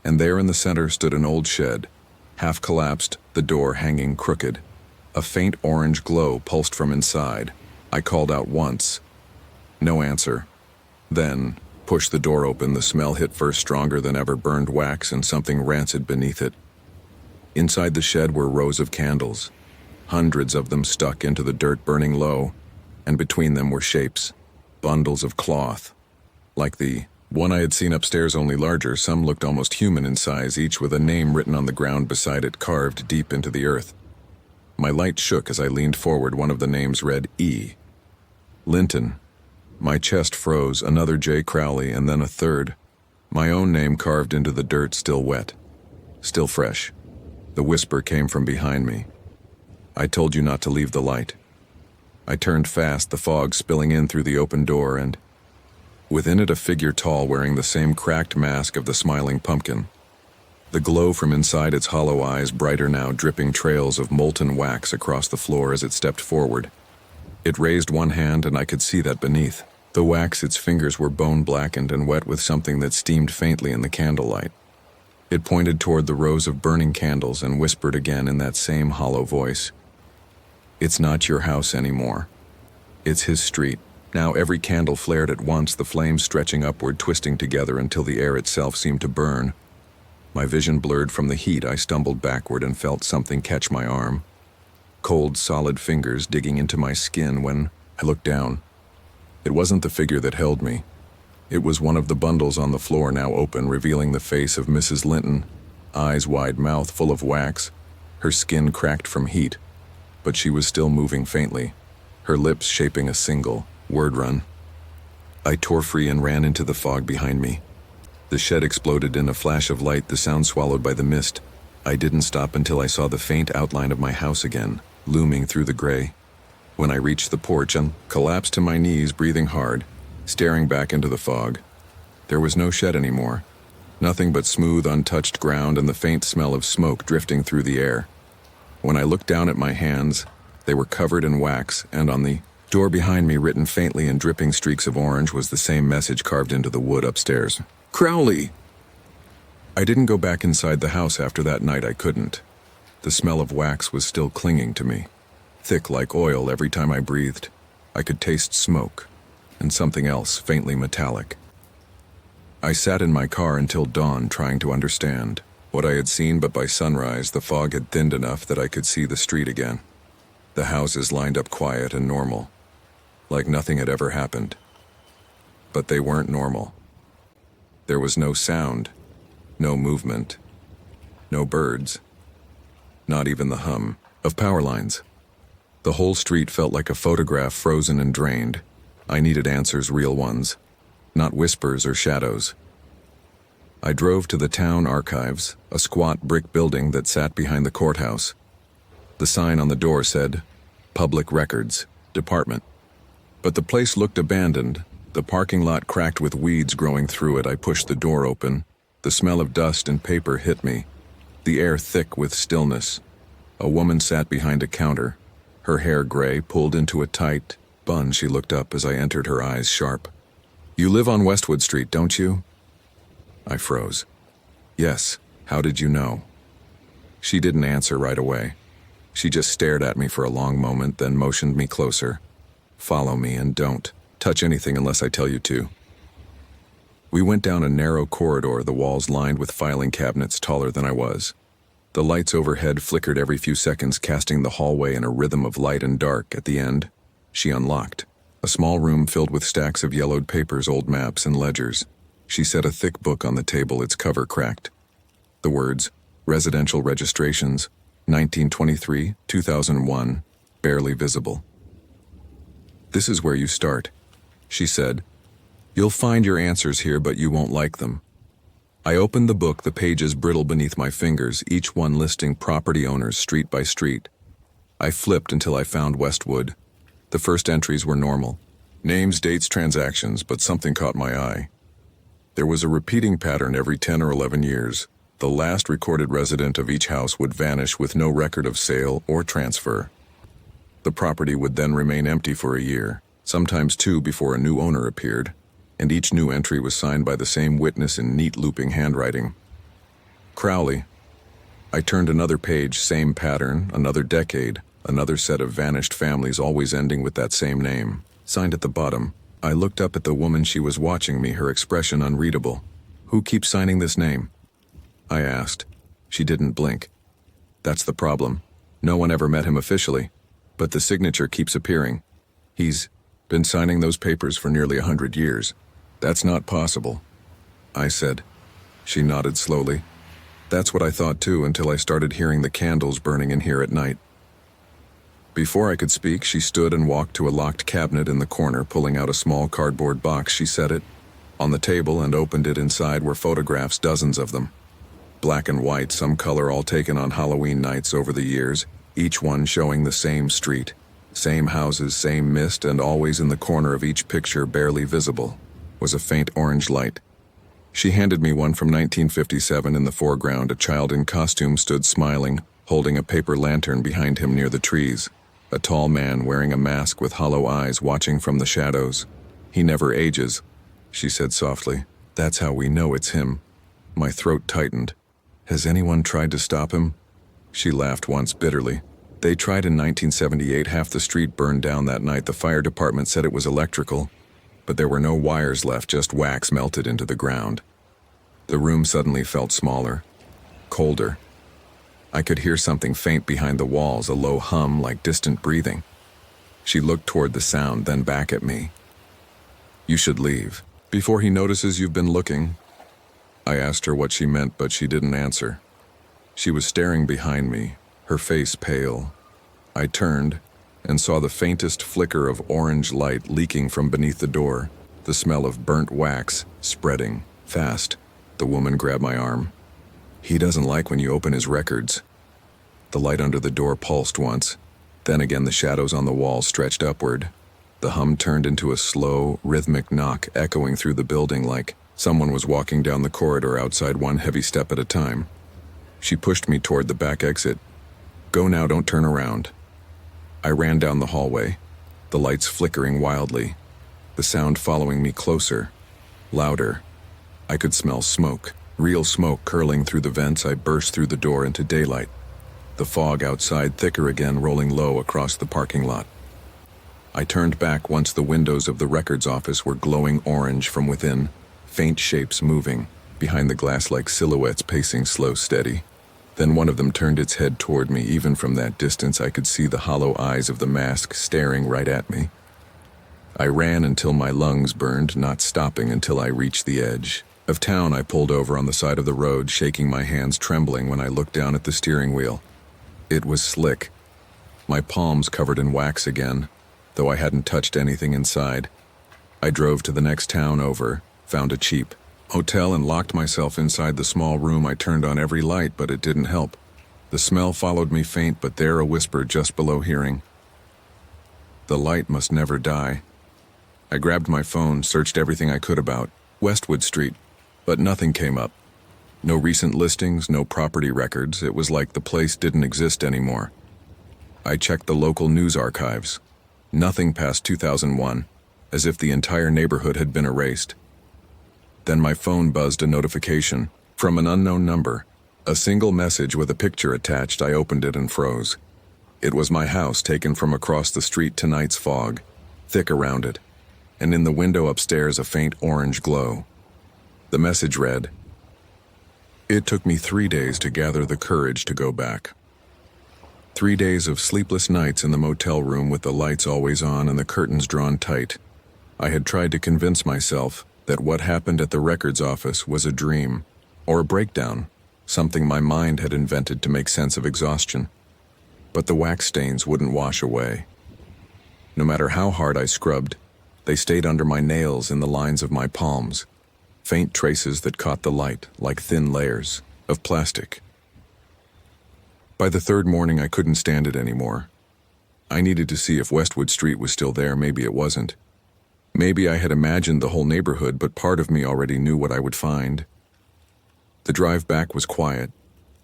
and there in the center stood an old shed, half collapsed, the door hanging crooked. A faint orange glow pulsed from inside. I called out once. No answer. Then pushed the door open. The smell hit first, stronger than ever, burned wax and something rancid beneath it. Inside the shed were rows of candles, hundreds of them stuck into the dirt, burning low, and between them were shapes, bundles of cloth, like the one I had seen upstairs, only larger. Some looked almost human in size, each with a name written on the ground beside it, carved deep into the earth. My light shook as I leaned forward. One of the names read E. Linton. My chest froze. Another J. Crowley, and then a third. My own name carved into the dirt, still wet, still fresh. The whisper came from behind me. "I told you not to leave the light." I turned fast, the fog spilling in through the open door, and within it a figure tall wearing the same cracked mask of the smiling pumpkin. The glow from inside its hollow eyes brighter now, dripping trails of molten wax across the floor as it stepped forward. It raised one hand and I could see that beneath the wax its fingers were bone-blackened and wet with something that steamed faintly in the candlelight. It pointed toward the rows of burning candles and whispered again in that same hollow voice. "It's not your house anymore. It's his street." Now every candle flared at once, the flames stretching upward, twisting together until the air itself seemed to burn. My vision blurred from the heat. I stumbled backward and felt something catch my arm. Cold, solid fingers digging into my skin. When I looked down, it wasn't the figure that held me. It was one of the bundles on the floor, now open, revealing the face of Mrs. Linton, eyes wide, mouth full of wax, her skin cracked from heat, but she was still moving faintly, her lips shaping a single word run. I tore free and ran into the fog behind me. The shed exploded in a flash of light, the sound swallowed by the mist. I didn't stop until I saw the faint outline of my house again, looming through the gray. When I reached the porch and collapsed to my knees, breathing hard, staring back into the fog, there was no shed anymore. Nothing but smooth, untouched ground and the faint smell of smoke drifting through the air. When I looked down at my hands, they were covered in wax, and on the door behind me, written faintly in dripping streaks of orange, was the same message carved into the wood upstairs. "Crowley!" I didn't go back inside the house after that night. I couldn't. The smell of wax was still clinging to me, thick like oil every time I breathed. I could taste smoke, and something else, faintly metallic. I sat in my car until dawn, trying to understand what I had seen, but by sunrise the fog had thinned enough that I could see the street again. The houses lined up quiet and normal, like nothing had ever happened. But they weren't normal. There was no sound, no movement, no birds, not even the hum of power lines. The whole street felt like a photograph, frozen and drained. I needed answers, real ones, not whispers or shadows. I drove to the town archives, a squat brick building that sat behind the courthouse. The sign on the door said, "Public Records Department." But the place looked abandoned, the parking lot cracked with weeds growing through it. I pushed the door open. The smell of dust and paper hit me, the air thick with stillness. A woman sat behind a counter, her hair gray, pulled into a tight bun. She looked up as I entered, her eyes sharp. "You live on Westwood Street, don't you?" I froze. "Yes. How did you know?" She didn't answer right away. She just stared at me for a long moment, then motioned me closer. "Follow me and don't touch anything unless I tell you to." We went down a narrow corridor, the walls lined with filing cabinets taller than I was. The lights overhead flickered every few seconds, casting the hallway in a rhythm of light and dark. At the end, she unlocked a small room filled with stacks of yellowed papers, old maps and ledgers. She set a thick book on the table, its cover cracked. The words, "Residential Registrations, 1923, 2001, barely visible. "This is where you start," she said. "You'll find your answers here, but you won't like them." I opened the book, the pages brittle beneath my fingers, each one listing property owners street by street. I flipped until I found Westwood. The first entries were normal. Names, dates, transactions, but something caught my eye. There was a repeating pattern every 10 or 11 years. The last recorded resident of each house would vanish with no record of sale or transfer. The property would then remain empty for a year, sometimes two, before a new owner appeared, and each new entry was signed by the same witness in neat looping handwriting. Crowley. I turned another page, same pattern, another decade, another set of vanished families, always ending with that same name, signed at the bottom. I looked up at the woman. She was watching me, her expression unreadable. "Who keeps signing this name?" I asked. She didn't blink. "That's the problem. No one ever met him officially, but the signature keeps appearing. He's been signing those papers for nearly 100 years. That's not possible," I said. She nodded slowly. "That's what I thought too, until I started hearing the candles burning in here at night." Before I could speak, she stood and walked to a locked cabinet in the corner, pulling out a small cardboard box. She set it on the table and opened it. Inside were photographs, dozens of them. Black and white, some color, all taken on Halloween nights over the years, each one showing the same street. Same houses, same mist, and always in the corner of each picture, barely visible, was a faint orange light. She handed me one from 1957. In the foreground, a child in costume stood smiling, holding a paper lantern behind him near the trees. A tall man wearing a mask with hollow eyes watching from the shadows. "He never ages," she said softly. "That's how we know it's him." My throat tightened. "Has anyone tried to stop him?" She laughed once bitterly. "They tried in 1978. Half the street burned down that night. The fire department said it was electrical, but there were no wires left, just wax melted into the ground." The room suddenly felt smaller, colder. I could hear something faint behind the walls, a low hum like distant breathing. She looked toward the sound, then back at me. "You should leave, before he notices you've been looking." I asked her what she meant, but she didn't answer. She was staring behind me, her face pale. I turned and saw the faintest flicker of orange light leaking from beneath the door, the smell of burnt wax spreading fast. The woman grabbed my arm. "He doesn't like when you open his records." The light under the door pulsed once. Then again the shadows on the wall stretched upward. The hum turned into a slow, rhythmic knock echoing through the building like someone was walking down the corridor outside, one heavy step at a time. She pushed me toward the back exit. "Go now, don't turn around." I ran down the hallway, the lights flickering wildly, the sound following me closer, louder. I could smell smoke, real smoke curling through the vents. I burst through the door into daylight. The fog outside thicker again, rolling low across the parking lot. I turned back once the windows of the records office were glowing orange from within, faint shapes moving, behind the glass like silhouettes pacing slow, steady. Then one of them turned its head toward me. Even from that distance I could see the hollow eyes of the mask staring right at me. I ran until my lungs burned, not stopping until I reached the edge of town. I pulled over on the side of the road, shaking my hands, trembling when I looked down at the steering wheel. It was slick, my palms covered in wax again, though I hadn't touched anything inside. I drove to the next town over, found a cheap hotel and locked myself inside the small room. I turned on every light, but it didn't help. The smell followed me faint, but there a whisper just below hearing. "The light must never die." I grabbed my phone, searched everything I could about Westwood Street, but nothing came up. No recent listings, no property records. It was like the place didn't exist anymore. I checked the local news archives. Nothing past 2001, as if the entire neighborhood had been erased. Then my phone buzzed a notification from an unknown number. A single message with a picture attached. I opened it and froze. It was my house taken from across the street. Tonight's fog, thick around it, and in the window upstairs a faint orange glow. The message read, "It took me 3 days to gather the courage to go back. 3 days of sleepless nights in the motel room with the lights always on and the curtains drawn tight. I had tried to convince myself that what happened at the records office was a dream, or a breakdown, something my mind had invented to make sense of exhaustion. But the wax stains wouldn't wash away. No matter how hard I scrubbed, they stayed under my nails, in the lines of my palms, faint traces that caught the light like thin layers of plastic. By the third morning, I couldn't stand it anymore. I needed to see if Westwood Street was still there. Maybe it wasn't. Maybe I had imagined the whole neighborhood, but part of me already knew what I would find. The drive back was quiet.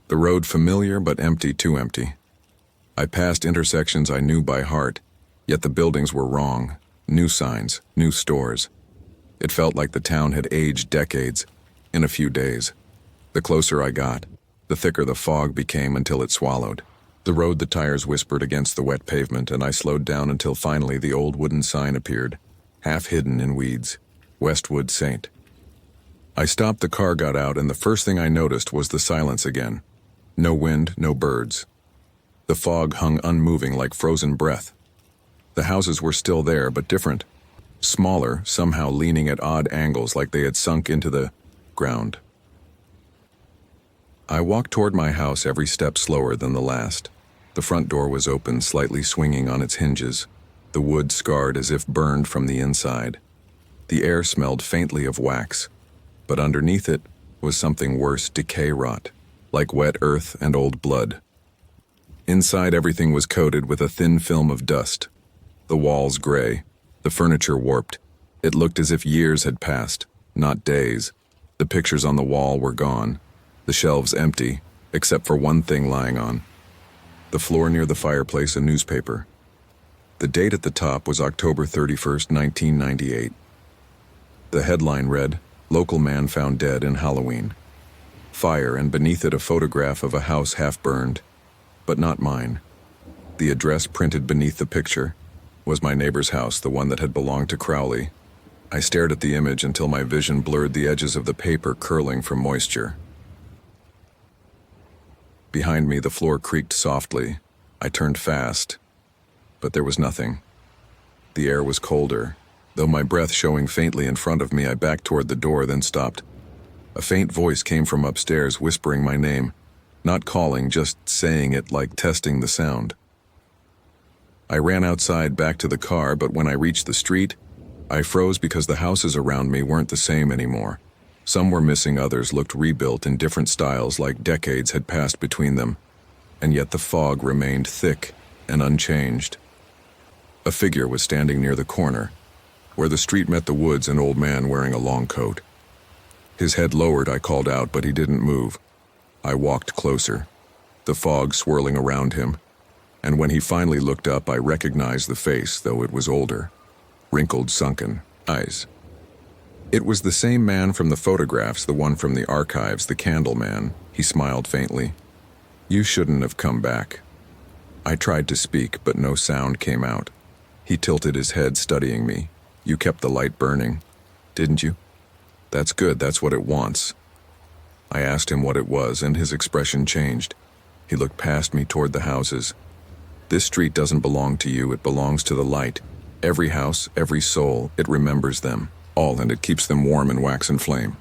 The road familiar but empty, too empty. I passed intersections I knew by heart, yet the buildings were wrong. New signs, new stores. It felt like the town had aged decades in a few days. The closer I got, the thicker the fog became until it swallowed. The road, the tires whispered against the wet pavement, and I slowed down until finally the old wooden sign appeared, half hidden in weeds. Westwood St. I stopped the car, got out, and the first thing I noticed was the silence again. No wind, no birds. The fog hung unmoving like frozen breath. The houses were still there, but different. Smaller, somehow leaning at odd angles like they had sunk into the ground. I walked toward my house, every step slower than the last. The front door was open, slightly swinging on its hinges, the wood scarred as if burned from the inside. The air smelled faintly of wax, but underneath it was something worse, decay rot, like wet earth and old blood. Inside, everything was coated with a thin film of dust, The walls gray, the furniture warped. It looked as if years had passed, not days. The pictures on the wall were gone, the shelves empty, except for one thing lying on. The floor near the fireplace, a newspaper. The date at the top was October 31st, 1998. The headline read, "Local man found dead in Halloween." Fire, and beneath it a photograph of a house half burned, but not mine. The address printed beneath the picture was my neighbor's house, the one that had belonged to Crowley. I stared at the image until my vision blurred the edges of the paper curling from moisture. Behind me, the floor creaked softly. I turned fast, but there was nothing. The air was colder. Though my breath showing faintly in front of me, I backed toward the door, then stopped. A faint voice came from upstairs, whispering my name. Not calling, just saying it, like testing the sound. I ran outside back to the car, but when I reached the street, I froze because the houses around me weren't the same anymore. Some were missing, others looked rebuilt in different styles, like decades had passed between them. And yet the fog remained thick and unchanged. A figure was standing near the corner, where the street met the woods, an old man wearing a long coat. His head lowered, I called out, but he didn't move. I walked closer, the fog swirling around him, and when he finally looked up, I recognized the face, though it was older. Wrinkled, sunken eyes. It was the same man from the photographs, the one from the archives, the candle man. He smiled faintly. "You shouldn't have come back." I tried to speak, but no sound came out. He tilted his head, studying me. "You kept the light burning, didn't you? That's good, that's what it wants." I asked him what it was, and his expression changed. He looked past me toward the houses. "This street doesn't belong to you, it belongs to the light. Every house, every soul, it remembers them all, and it keeps them warm in wax and flame."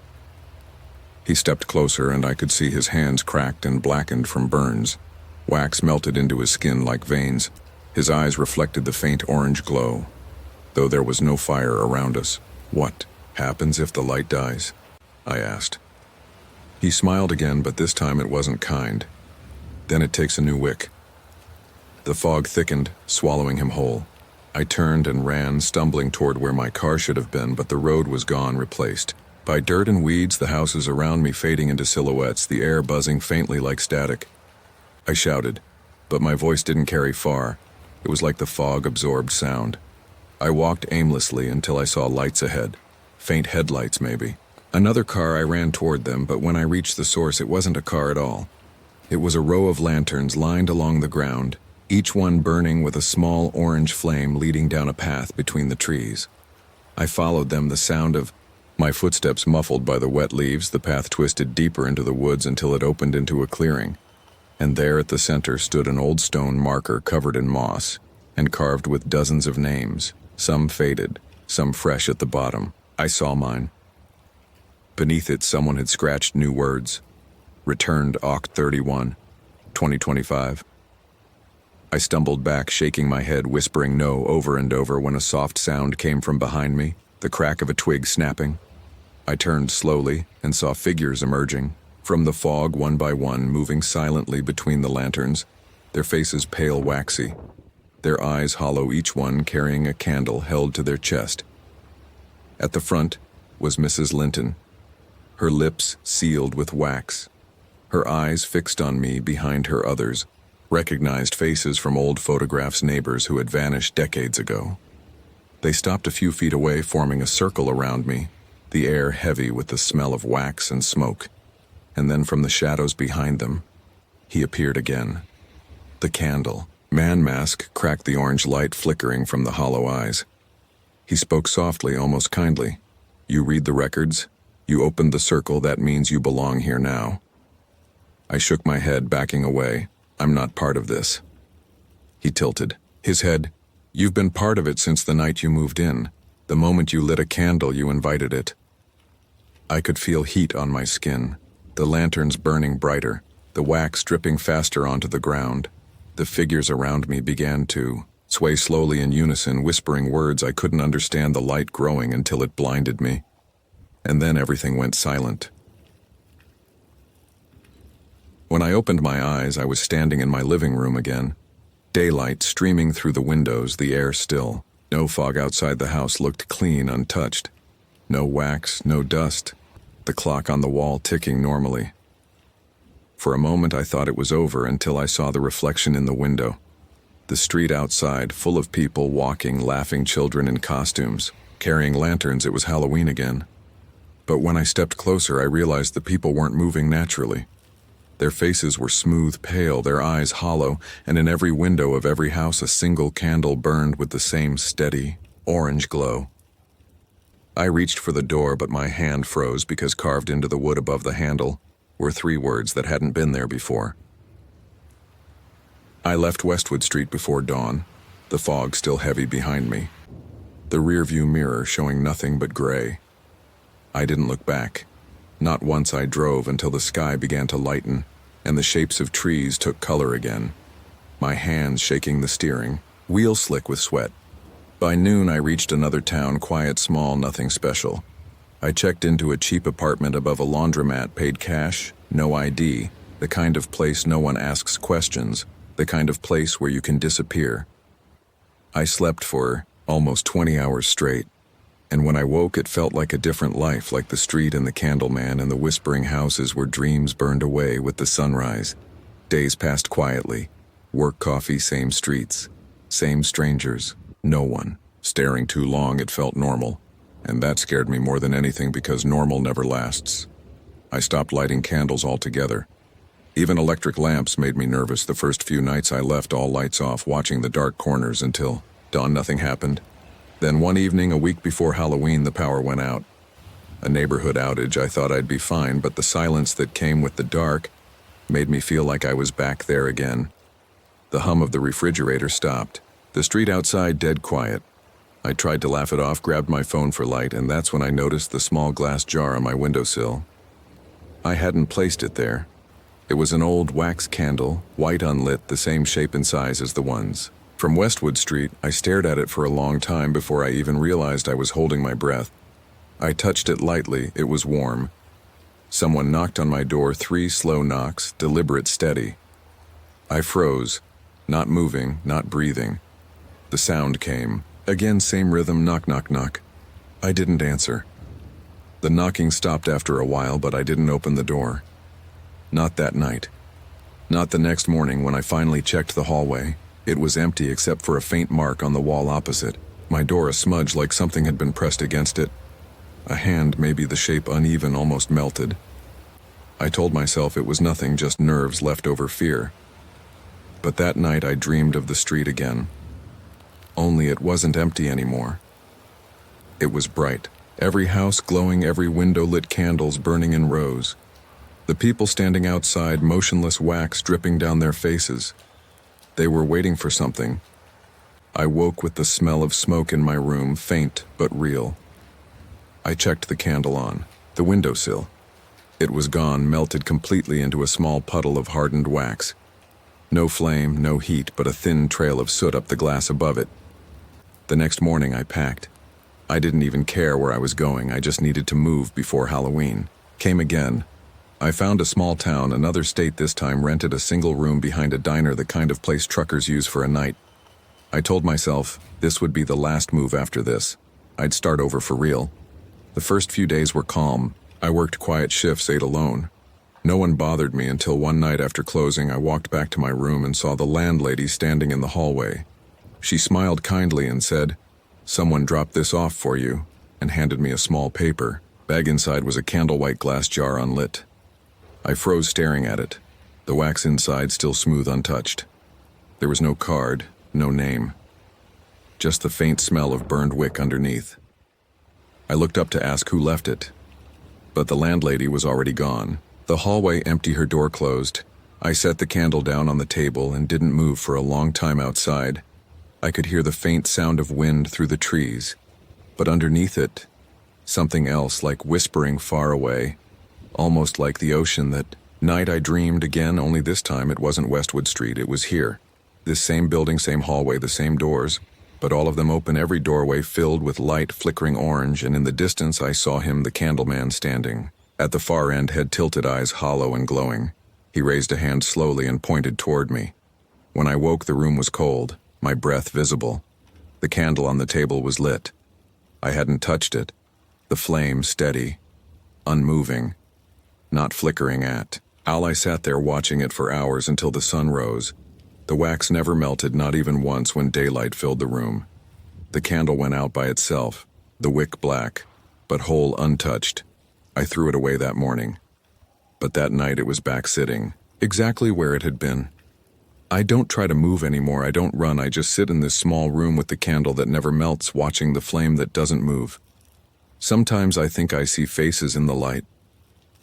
He stepped closer, and I could see his hands cracked and blackened from burns. Wax melted into his skin like veins. His eyes reflected the faint orange glow, though there was no fire around us. "What happens if the light dies?" I asked. He smiled again, but this time it wasn't kind. "Then it takes a new wick." The fog thickened, swallowing him whole. I turned and ran, stumbling toward where my car should have been, but the road was gone, replaced by dirt and weeds, the houses around me fading into silhouettes, the air buzzing faintly like static. I shouted, but my voice didn't carry far. It was like the fog-absorbed sound. I walked aimlessly until I saw lights ahead. Faint headlights, maybe. Another car. I ran toward them, but when I reached the source, it wasn't a car at all. It was a row of lanterns lined along the ground, each one burning with a small orange flame leading down a path between the trees. I followed them, the sound of my footsteps muffled by the wet leaves. The path twisted deeper into the woods until it opened into a clearing. And there at the center stood an old stone marker covered in moss and carved with dozens of names, some faded, some fresh at the bottom. I saw mine. Beneath it, someone had scratched new words. Returned Oct 31, 2025. I stumbled back, shaking my head, whispering no over and over when a soft sound came from behind me, the crack of a twig snapping. I turned slowly and saw figures emerging from the fog, one by one, moving silently between the lanterns, their faces pale waxy, their eyes hollow, each one carrying a candle held to their chest. At the front was Mrs. Linton, her lips sealed with wax, her eyes fixed on me behind her others, recognized faces from old photographs, neighbors who had vanished decades ago. They stopped a few feet away, forming a circle around me, the air heavy with the smell of wax and smoke. And then from the shadows behind them, he appeared again. The candle, man mask, cracked the orange light flickering from the hollow eyes. He spoke softly, almost kindly. "You read the records? You opened the circle, that means you belong here now." I shook my head, backing away. "I'm not part of this." He tilted his head. "You've been part of it since the night you moved in. The moment you lit a candle, you invited it." I could feel heat on my skin, the lanterns burning brighter, the wax dripping faster onto the ground. The figures around me began to sway slowly in unison, whispering words I couldn't understand, the light growing until it blinded me. And then everything went silent. When I opened my eyes, I was standing in my living room again. Daylight streaming through the windows, the air still. No fog outside the house, looked clean, untouched. No wax, no dust. The clock on the wall ticking normally. For a moment I thought it was over until I saw the reflection in the window. The street outside, full of people walking, laughing, children in costumes, carrying lanterns. It was Halloween again. But when I stepped closer, I realized the people weren't moving naturally. Their faces were smooth, pale, their eyes hollow, and in every window of every house a single candle burned with the same steady, orange glow. I reached for the door, but my hand froze because carved into the wood above the handle were 3 words that hadn't been there before. I left Westwood Street before dawn, the fog still heavy behind me, the rearview mirror showing nothing but gray. I didn't look back. Not once I drove until the sky began to lighten and the shapes of trees took color again, my hands shaking the steering, wheel slick with sweat. By noon I reached another town, quiet, small, nothing special. I checked into a cheap apartment above a laundromat, paid cash, no ID, the kind of place no one asks questions, the kind of place where you can disappear. I slept for almost 20 hours straight, and when I woke it felt like a different life, like the street and the candleman and the whispering houses where dreams burned away with the sunrise. Days passed quietly. Work, coffee, same streets, same strangers, no one. Staring too long, it felt normal, and that scared me more than anything because normal never lasts. I stopped lighting candles altogether. Even electric lamps made me nervous. The first few nights I left all lights off, watching the dark corners until dawn. Nothing happened. Then one evening, a week before Halloween, the power went out. A neighborhood outage. I thought I'd be fine, but the silence that came with the dark made me feel like I was back there again. The hum of the refrigerator stopped. The street outside dead quiet. I tried to laugh it off, grabbed my phone for light, and that's when I noticed the small glass jar on my windowsill. I hadn't placed it there. It was an old wax candle, white unlit, the same shape and size as the ones from Westwood Street. I stared at it for a long time before I even realized I was holding my breath. I touched it lightly. It was warm. Someone knocked on my door, 3 slow knocks, deliberate, steady. I froze, not moving, not breathing. The sound came. Again, same rhythm, knock, knock, knock. I didn't answer. The knocking stopped after a while, but I didn't open the door. Not that night. Not the next morning when I finally checked the hallway. It was empty except for a faint mark on the wall opposite. My door a smudge like something had been pressed against it. A hand, maybe the shape uneven, almost melted. I told myself it was nothing, just nerves, leftover fear. But that night I dreamed of the street again. Only it wasn't empty anymore. It was bright. Every house glowing, every window lit, candles burning in rows. The people standing outside, motionless, wax dripping down their faces. They were waiting for something. I woke with the smell of smoke in my room, faint but real. I checked the candle on the windowsill. It was gone, melted completely into a small puddle of hardened wax. No flame, no heat, but a thin trail of soot up the glass above it. The next morning I packed. I didn't even care where I was going. I just needed to move before Halloween came again. I found a small town, another state this time, rented a single room behind a diner, the kind of place truckers use for a night. I told myself this would be the last move after this. I'd start over for real. The first few days were calm. I worked quiet shifts, ate alone. No one bothered me until one night after closing, I walked back to my room and saw the landlady standing in the hallway. She smiled kindly and said, "Someone dropped this off for you," and handed me a small paper. Bag inside was a candle-white glass jar unlit. I froze staring at it, the wax inside still smooth, untouched. There was no card, no name. Just the faint smell of burned wick underneath. I looked up to ask who left it, but the landlady was already gone. The hallway empty, her door closed. I set the candle down on the table and didn't move for a long time outside. I could hear the faint sound of wind through the trees, but underneath it, something else, like whispering far away, almost like the ocean. That night I dreamed again, only this time it wasn't Westwood Street, it was here. This same building, same hallway, the same doors, but all of them open, every doorway filled with light, flickering orange, and in the distance I saw him, the candleman, standing. At the far end, head tilted, eyes hollow and glowing. He raised a hand slowly and pointed toward me. When I woke, the room was cold, my breath visible. The candle on the table was lit. I hadn't touched it. The flame steady, unmoving, not flickering at. I sat there watching it for hours until the sun rose. The wax never melted, not even once when daylight filled the room. The candle went out by itself, the wick black, but whole untouched. I threw it away that morning. But that night it was back sitting, exactly where it had been. I don't try to move anymore, I don't run, I just sit in this small room with the candle that never melts, watching the flame that doesn't move. Sometimes I think I see faces in the light.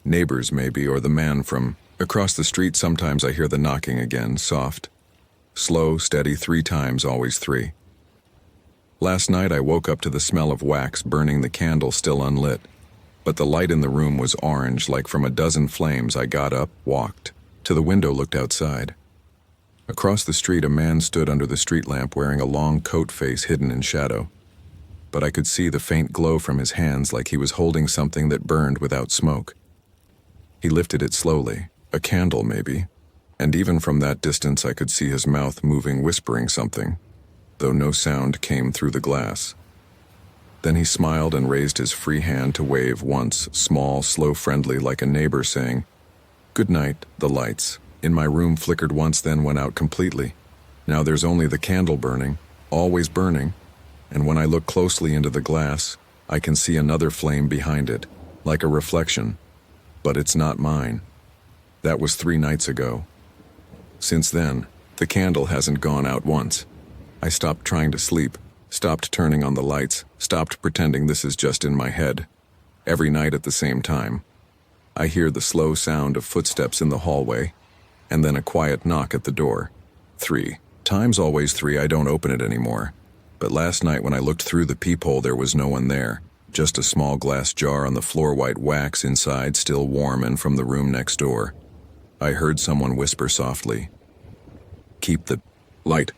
Neighbors maybe, or the man from across the street. Sometimes I hear the knocking again, soft, slow, steady, 3 times, always 3. Last night I woke up to the smell of wax burning, the candle still unlit. But the light in the room was orange, like from a dozen flames. I got up, walked to the window, looked outside. Across the street, a man stood under the street lamp wearing a long coat, face hidden in shadow. But I could see the faint glow from his hands, like he was holding something that burned without smoke. He lifted it slowly, a candle maybe, and even from that distance I could see his mouth moving, whispering something, though no sound came through the glass. Then he smiled and raised his free hand to wave once, small, slow, friendly, like a neighbor saying, "Good night." The lights in my room flickered once, then went out completely. Now there's only the candle burning, always burning, and when I look closely into the glass, I can see another flame behind it, like a reflection. But it's not mine. That was 3 nights ago. Since then, the candle hasn't gone out once. I stopped trying to sleep, stopped turning on the lights, stopped pretending this is just in my head. Every night at the same time, I hear the slow sound of footsteps in the hallway, and then a quiet knock at the door. 3 times, always 3. I don't open it anymore. But last night when I looked through the peephole, there was no one there. Just a small glass jar on the floor, white wax inside, still warm, and from the room next door, I heard someone whisper softly, "Keep the light